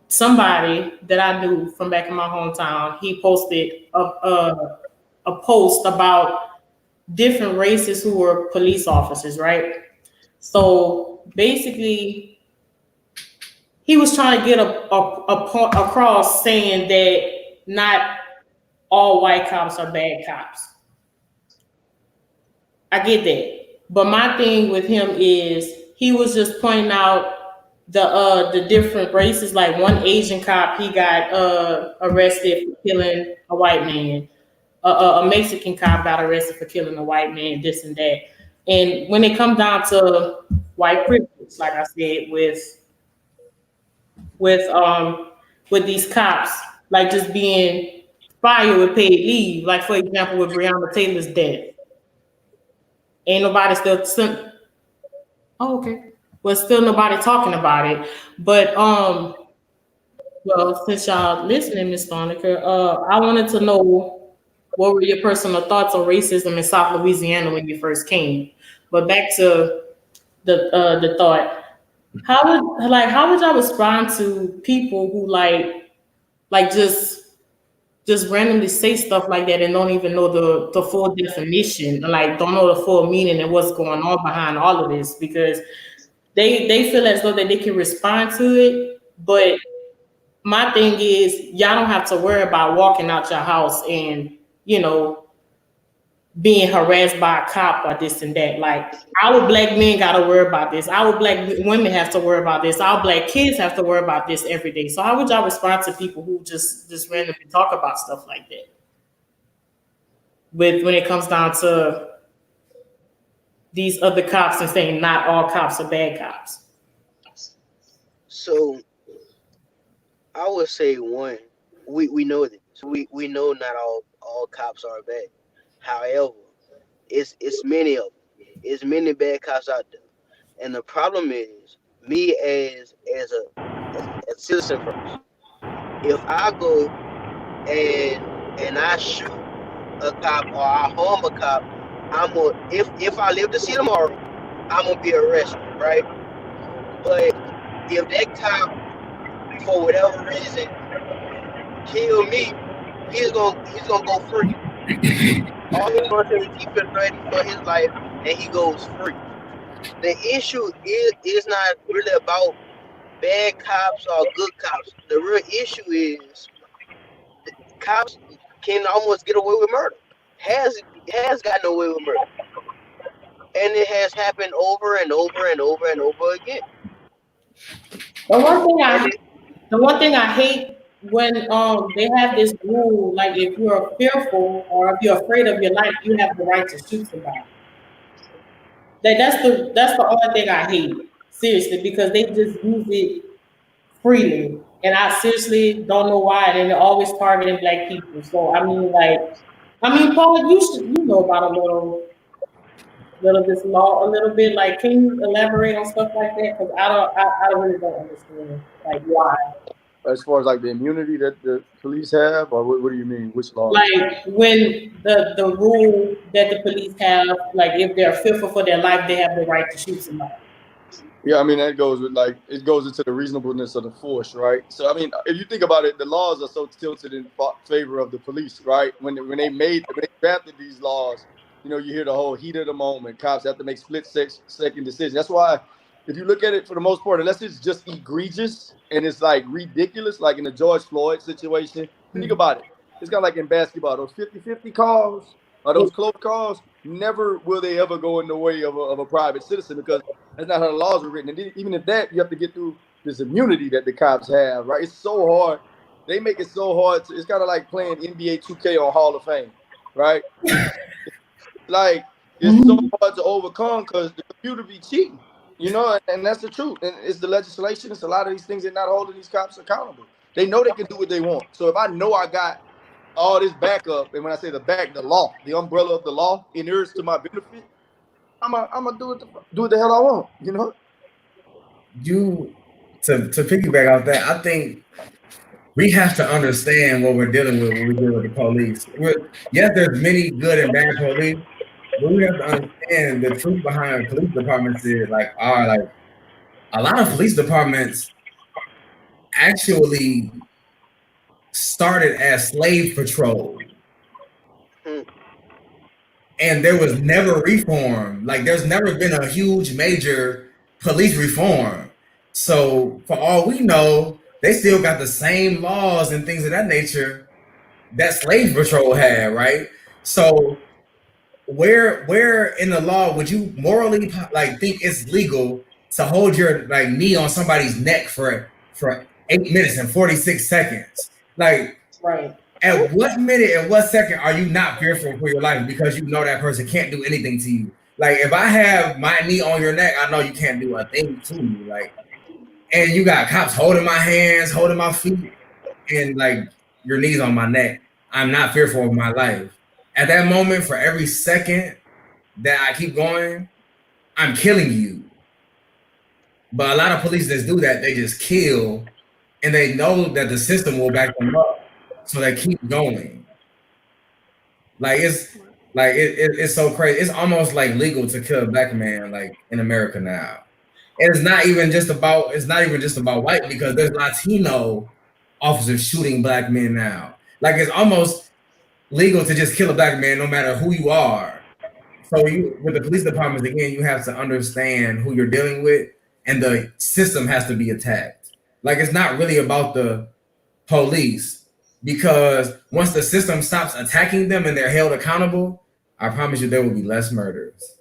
somebody that I knew from back in my hometown, he posted a post about different races who were police officers, right? So basically, he was trying to get a point across saying that not all white cops are bad cops. I get that. But my thing with him is he was just pointing out the different races. Like one Asian cop, he got arrested for killing a white man. A Mexican cop got arrested for killing a white man, this and that. And when it comes down to white privilege, like I said, with these cops, like just being fired with paid leave, like for example with Breonna Taylor's death. Ain't nobody still oh, okay. Well, still nobody talking about it. But well, since y'all listening, Ms. Stonecker, I wanted to know what were your personal thoughts on racism in South Louisiana when you first came. But back to the thought, how would y'all respond to people who like just randomly say stuff like that and don't even know the full definition, like don't know the full meaning and what's going on behind all of this, because they feel as though that they can respond to it. But my thing is, y'all don't have to worry about walking out your house and, you know, being harassed by a cop or this and that. Like, our black men got to worry about this. Our black women have to worry about this. Our black kids have to worry about this every day. So how would y'all respond to people who just randomly talk about stuff like that? When it comes down to these other cops and saying not all cops are bad cops. So I would say one, we know this. We know not all cops are bad. However, it's many of them. It's many bad cops out there. And the problem is, me as a citizen first, if I go and I shoot a cop or I harm a cop, if I live to see tomorrow, I'm gonna be arrested, right? But if that cop, for whatever reason, kill me, he's gonna go free. All he's gonna say is he been ready for his life and he goes free. The issue is not really about bad cops or good cops. The real issue is cops can almost get away with murder. Has gotten away with murder. And it has happened over and over and over and over again. The one thing I hate when they have this rule, like if you're fearful or if you're afraid of your life, you have the right to shoot somebody. That's the only thing I hate, seriously, because they just use it freely, and I seriously don't know why. And they're always targeting black people. So Paul, you know about a little this law a little bit. Like, can you elaborate on stuff like that? Because I really don't understand like why. As far as like the immunity that the police have, or what do you mean? Which law? Like when the rule that the police have, like if they're fearful for their life, they have the right to shoot somebody. Yeah, I mean that goes with it goes into the reasonableness of the force, right? So I mean, if you think about it, the laws are so tilted in favor of the police, right? When they drafted these laws, you know, you hear the whole heat of the moment. Cops have to make split-second decisions. That's why, if you look at it for the most part, unless it's just egregious and it's like ridiculous, like in the George Floyd situation, think about it. It's kind of like in basketball, those 50-50 calls or those close calls, never will they ever go in the way of a private citizen, because that's not how the laws are written. And even if that, you have to get through this immunity that the cops have, right? It's so hard. They make it so hard. It's kind of like playing NBA 2K on Hall of Fame, right? Like, it's so hard to overcome because the computer be cheating. You know, and that's the truth. And it's the legislation. It's a lot of these things. They're not holding these cops accountable. They know they can do what they want. So if I know I got all this backup, and when I say the law, the umbrella of the law inures to my benefit, I'm gonna do what the hell I want. You know. To piggyback off that, I think we have to understand what we're dealing with when we deal with the police. Yes, there's many good and bad police. But we have to understand the truth behind police departments is a lot of police departments actually started as slave patrol. And there was never reform. Like there's never been a huge major police reform. So for all we know, they still got the same laws and things of that nature that slave patrol had, right? So where in the law would you morally like think it's legal to hold your like knee on somebody's neck for 8 minutes and 46 seconds? Like, Right. at what minute and what second are you not fearful for your life because you know that person can't do anything to you? Like, if I have my knee on your neck, I know you can't do a thing to me. Like, and you got cops holding my hands, holding my feet, and like your knees on my neck. I'm not fearful of my life. At that moment, for every second that I keep going, I'm killing you. But a lot of police that do that, they just kill, and they know that the system will back them up. So they keep going. Like it's so crazy. It's almost like legal to kill a black man like in America now. And it's not even just about white, because there's Latino officers shooting black men now. Like it's almost legal to just kill a black man no matter who you are. So you with the police departments, again, you have to understand who you're dealing with, and the system has to be attacked. Like it's not really about the police. Because once the system stops attacking them and they're held accountable, I promise you there will be less murders.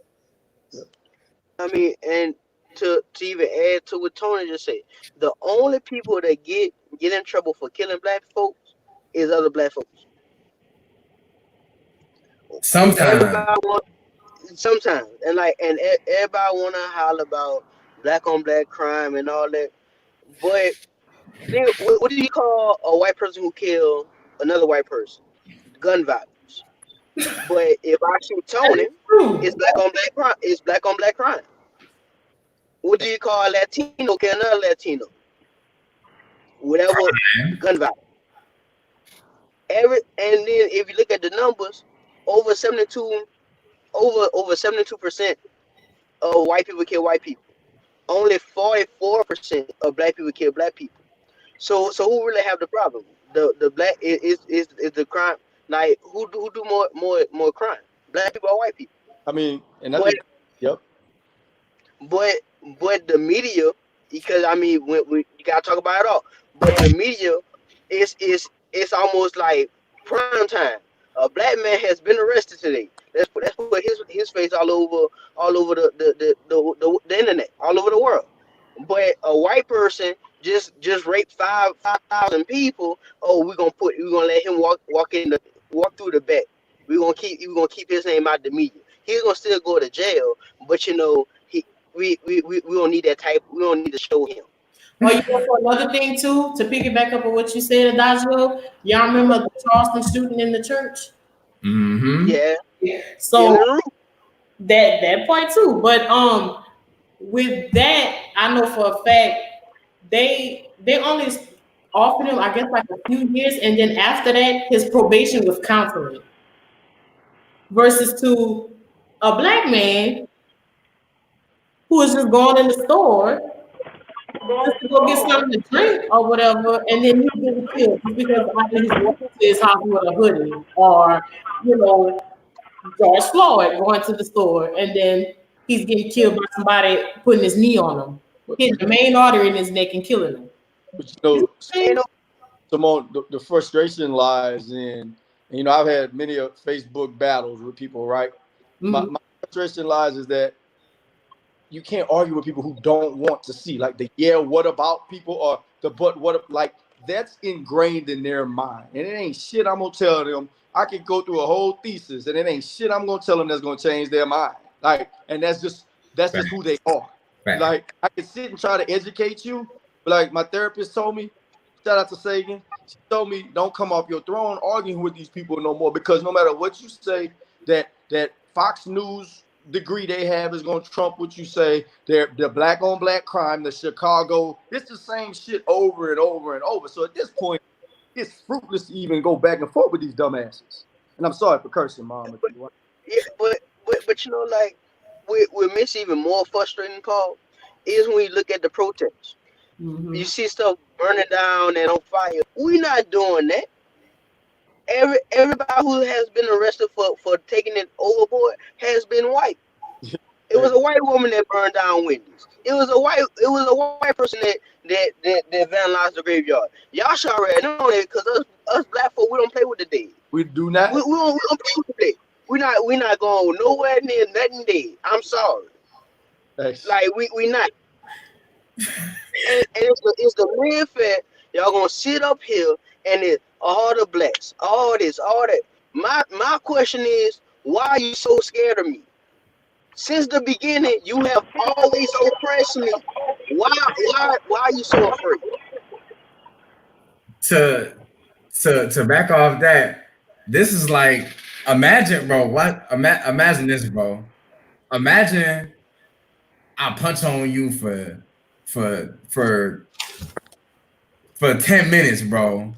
I mean, and to even add to what Tony just said, the only people that get in trouble for killing black folks is other black folks. Sometimes, and everybody wanna holler about black on black crime and all that, but what do you call a white person who killed another white person? Gun violence. But if I shoot Tony, it's black on black crime. It's black on black crime. What do you call a Latino kill another Latino? Whatever, gun violence. And then if you look at the numbers, over 72% of white people kill white people. Only 44% of black people kill black people. So who really have the problem? The black is the crime. Like who do more crime? Black people or white people? I mean, and But the media, because I mean, we you gotta talk about it all. But the media it's almost like prime time. A black man has been arrested today. Let's put his face all over the internet, all over the world. But a white person just raped 5,000 people. Oh, we're gonna let him walk through the back. We're gonna keep his name out the media. He's gonna still go to jail, but we don't need that type. We don't need to show him. Oh, you know, for another thing too, to piggyback up on what you said, Adagio, y'all remember the Charleston shooting in the church? Mm-hmm. Yeah. So that point too, but with that, I know for a fact they only offered him, I guess, like a few years, and then after that, his probation was counseling. Versus to a black man who was just going in the store just to go get something to drink or whatever, and then he getting killed just because after he's walking to his house with a hoodie, or George Floyd going to the store and then he's getting killed by somebody putting his knee on him, hitting the main artery in his neck and killing him. But Simone, the frustration lies in, I've had many Facebook battles with people, right? Mm-hmm. My frustration lies is that you can't argue with people who don't want to see, like the what about people, or the but what, like that's ingrained in their mind, and it ain't shit I'm gonna tell them. I can go through a whole thesis, and it ain't shit I'm gonna tell them that's gonna change their mind. Like, and that's just who they are. Right. Like, I can sit and try to educate you, but like my therapist told me, shout out to Sagan, she told me, don't come off your throne arguing with these people no more, because no matter what you say, that Fox News degree they have is going to trump what you say. They're black on black crime, the Chicago, it's the same shit over and over and over. So at this point, it's fruitless to even go back and forth with these dumbasses. And I'm sorry for cursing, Mom. But what makes it even more frustrating, Paul, is when you look at the protests. Mhm. You see stuff burning down and on fire. We not doing that. Everybody who has been arrested for taking it overboard has been white. It was a white woman that burned down Wendy's. It was a white person that vandalized the graveyard. Y'all should already know that because us black folk we don't play with the dead. We do not. We don't play with the dead. We not going nowhere near nothing dead. I'm sorry. Thanks. Like we not. And it's the real fact y'all gonna sit up here and it's all the blacks, all this, all that. My question is, why are you so scared of me? Since the beginning, you have always oppressed me. Why are you so afraid? To back off that, this is like imagine, bro. Imagine this, bro. Imagine I punch on you for 10 minutes, bro,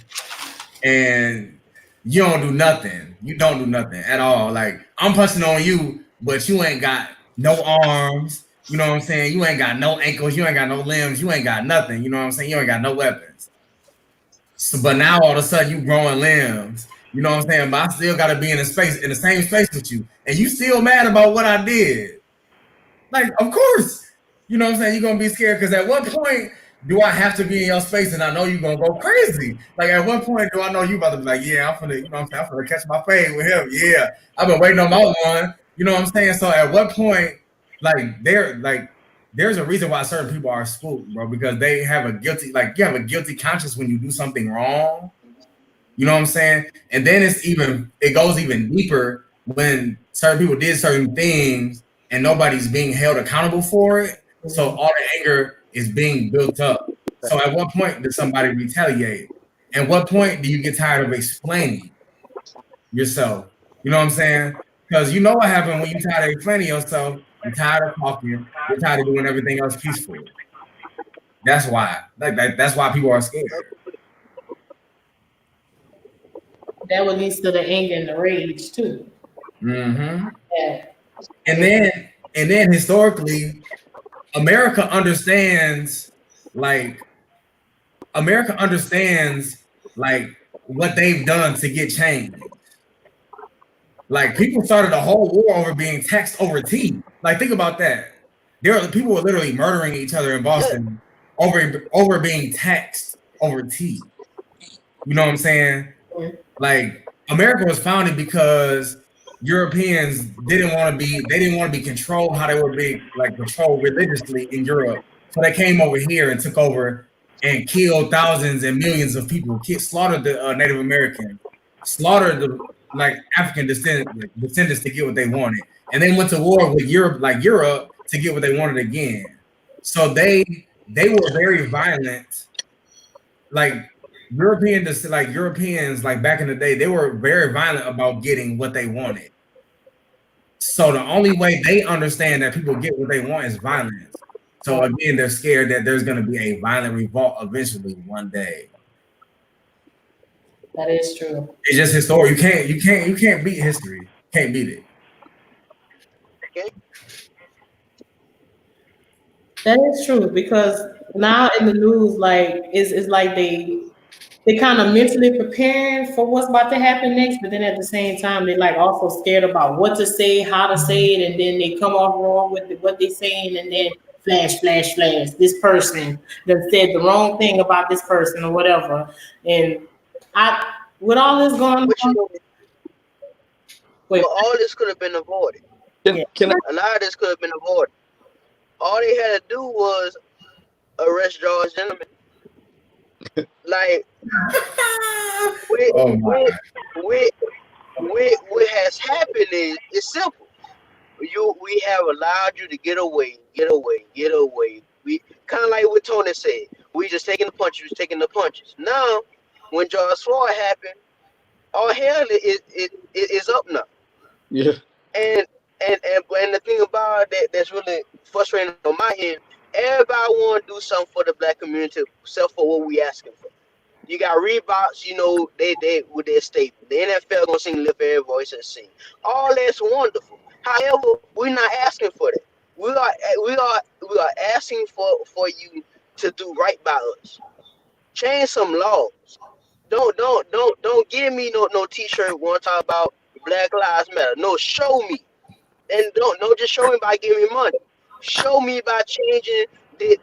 and you don't do nothing. You don't do nothing at all. Like I'm punching on you, but you ain't got no arms. You know what I'm saying? You ain't got no ankles. You ain't got no limbs. You ain't got nothing. You know what I'm saying? You ain't got no weapons. So, but now all of a sudden you growing limbs. You know what I'm saying? But I still gotta be in the same space with you, and you still mad about what I did. Like, of course, you know what I'm saying? You're gonna be scared because at what point do I have to be in your space and I know you're gonna go crazy? Like, at what point do I know you about to be like, yeah, I'm finna, you know what I'm saying? I'm finna catch my fade with him. Yeah, I've been waiting on my one. You know what I'm saying? So at what point, there's a reason why certain people are spooked, bro, because they have you have a guilty conscience when you do something wrong. You know what I'm saying? And then it goes even deeper when certain people did certain things and nobody's being held accountable for it. So all the anger is being built up. So at what point does somebody retaliate? At what point do you get tired of explaining yourself? You know what I'm saying? Because you know what happened when you're tired of explaining yourself, you're tired of talking, you're tired of doing everything else peacefully. That's why. That's why people are scared. That would lead to the anger and the rage too. Mm-hmm. Yeah. And then historically, America understands like what they've done to get change. Like people started a whole war over being taxed over tea. Like think about that. People were literally murdering each other in Boston over being taxed over tea. You know what I'm saying? Like America was founded because Europeans didn't want to be controlled how they were being like controlled religiously in Europe. So they came over here and took over and killed thousands and millions of people, slaughtered the Native Americans, slaughtered the African descendants to get what they wanted, and then went to war with Europe to get what they wanted again. So they were very violent, Europeans back in the day, they were very violent about getting what they wanted. So the only way they understand that people get what they want is violence. So again, they're scared that there's going to be a violent revolt eventually one day. That is true. It's just historic. You can't beat history. Can't beat it. Okay. That is true because now in the news, like it's like they kind of mentally preparing for what's about to happen next, but then at the same time they like also scared about what to say, how to say it, and then they come off wrong with what they're saying, and then flash, this person that said the wrong thing about this person or whatever. And with all this going on, all this could have been avoided. A lot of this could have been avoided. All they had to do was arrest George Zimmerman. Like, what has happened is it's simple. We have allowed you to get away. We kind of like what Tony said. We just taking the punches. Now, when George Floyd happened, all hell is up now. Yeah. And the thing about it that's really frustrating on my end, everybody want to do something for the black community, except for what we asking for. You got Reeboks, they with their statement. The NFL gonna sing lift every voice and sing. All that's wonderful. However, we're not asking for that. We are asking for you to do right by us. Change some laws. Don't give me no t-shirt one time about Black Lives Matter. No, show me. And don't just show me by giving me money. Show me by changing the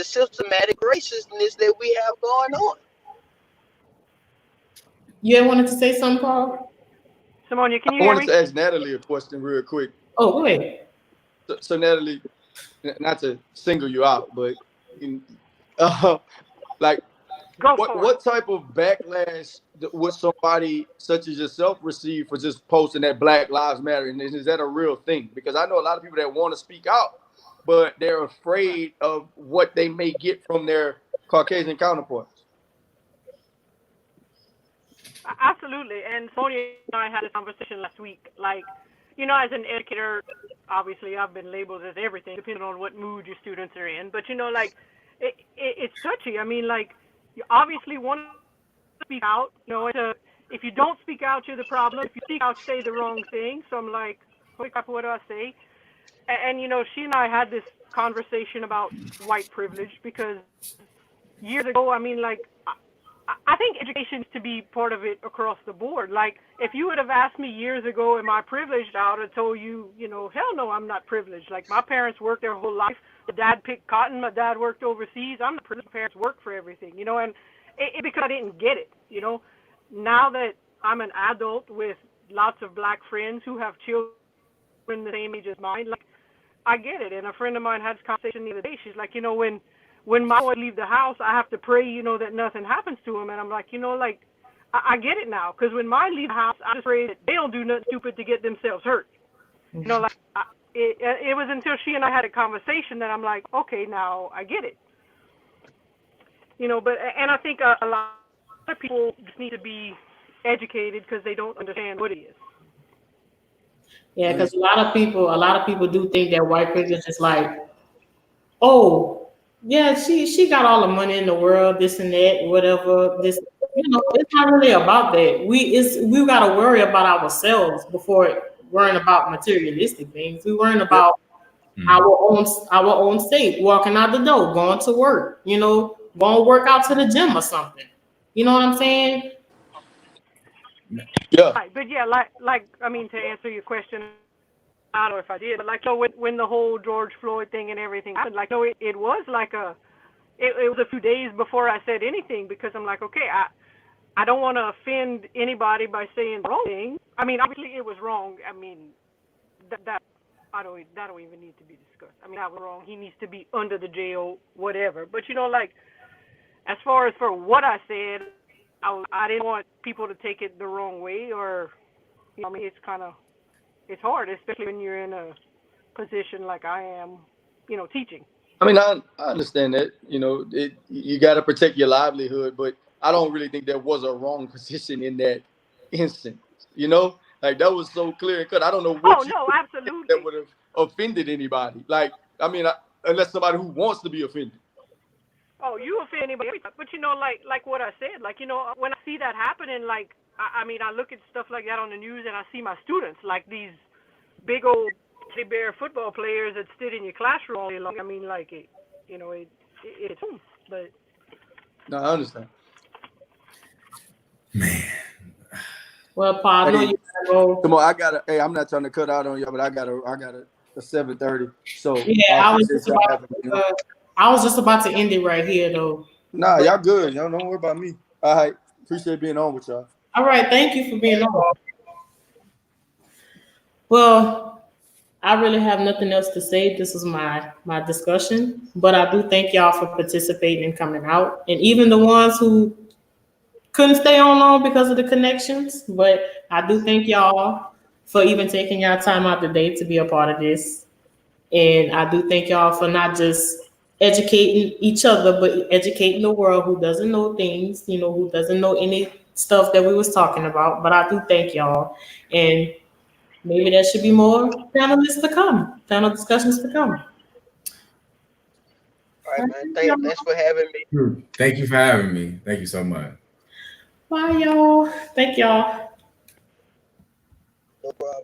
systematic racistness that we have going on. You wanted to say something, Paul? Simonia, can you I hear wanted me? to ask Natalie a question real quick. Oh, go ahead. So Natalie, not to single you out, but like, Go for it. what type of backlash would somebody such as yourself receive for just posting that Black Lives Matter? And is that a real thing? Because I know a lot of people that want to speak out, but they're afraid of what they may get from their Caucasian counterparts. Absolutely. And Sonia and I had a conversation last week. Like, you know, as an educator, obviously I've been labeled as everything, depending on what mood your students are in. But, you know, like, it's touchy. I mean, like, you obviously want to speak out. You know, if you don't speak out, you're the problem. If you speak out, say the wrong thing. So I'm like, holy crap, what do I say? And, you know, she and I had this conversation about white privilege because years ago, I mean, like, I think education is to be part of it across the board. Like, if you would have asked me years ago, am I privileged? I would have told you, you know, hell no, I'm not privileged. Like, my parents worked their whole life. My dad picked cotton. My dad worked overseas. I'm not privileged. My parents worked for everything, you know, and because I didn't get it, you know. Now that I'm an adult with lots of black friends who have children the same age as mine, like, I get it. And a friend of mine had this conversation the other day. She's like, you know, when my boy leave the house, I have to pray, you know, that nothing happens to him. And I'm like, you know, like, I get it now. Because when mine leave the house, I just pray that they don't do nothing stupid to get themselves hurt. You know, like, it was until she and I had a conversation that I'm like, okay, now I get it. You know, and I think a lot of people just need to be educated because they don't understand what it is. Yeah, because a lot of people do think that white privilege is like, oh, yeah, she got all the money in the world, this and that, whatever. This, you know, it's not really about that. We gotta worry about ourselves before worrying about materialistic things. We worrying about our own state, walking out the door, going to work, you know, going to work out to the gym or something. You know what I'm saying? Yeah. Right, but yeah, like I mean, to answer your question, I don't know if I did, but like, so when the whole George Floyd thing and everything happened, like, so it was like it was a few days before I said anything because I'm like, okay, I don't want to offend anybody by saying the wrong thing. I mean, obviously it was wrong. I mean, that don't even need to be discussed. I mean, that was wrong. He needs to be under the jail, whatever. But you know, like, as far as for what I said, I didn't want people to take it the wrong way, or, you know, I mean, it's hard, especially when you're in a position like I am, you know, teaching. I mean, I understand that, you know, you got to protect your livelihood, but I don't really think there was a wrong position in that instance, you know? Like, that was so clear and cut. I don't know what absolutely. that would have offended anybody. Like, I mean, unless somebody who wants to be offended. Oh, you offend anybody, but you know, like what I said, like, you know, when I see that happening, like, I mean, I look at stuff like that on the news and I see my students, like these big old teddy bear football players that stood in your classroom all day long. I mean, like, you know, it's but. No, I understand. Man. Well, Paul, I know you gotta go. Come on, I'm not trying to cut out on you, but I got a 7:30. So yeah, I was just about to end it right here, though. Nah, y'all good. Y'all don't worry about me. All right, appreciate being on with y'all. All right, thank you for being on. Well, I really have nothing else to say. This is my discussion, but I do thank y'all for participating and coming out, and even the ones who couldn't stay on long because of the connections. But I do thank y'all for even taking y'all time out today to be a part of this, and I do thank y'all for not just educating each other, but educating the world who doesn't know things, you know, who doesn't know any stuff that we was talking about. But I do thank y'all, and maybe there should be more panelists to come, panel discussions to come. All right, man. Thanks for having me. Thank you for having me. Thank you so much. Bye, y'all. Thank y'all. No problem.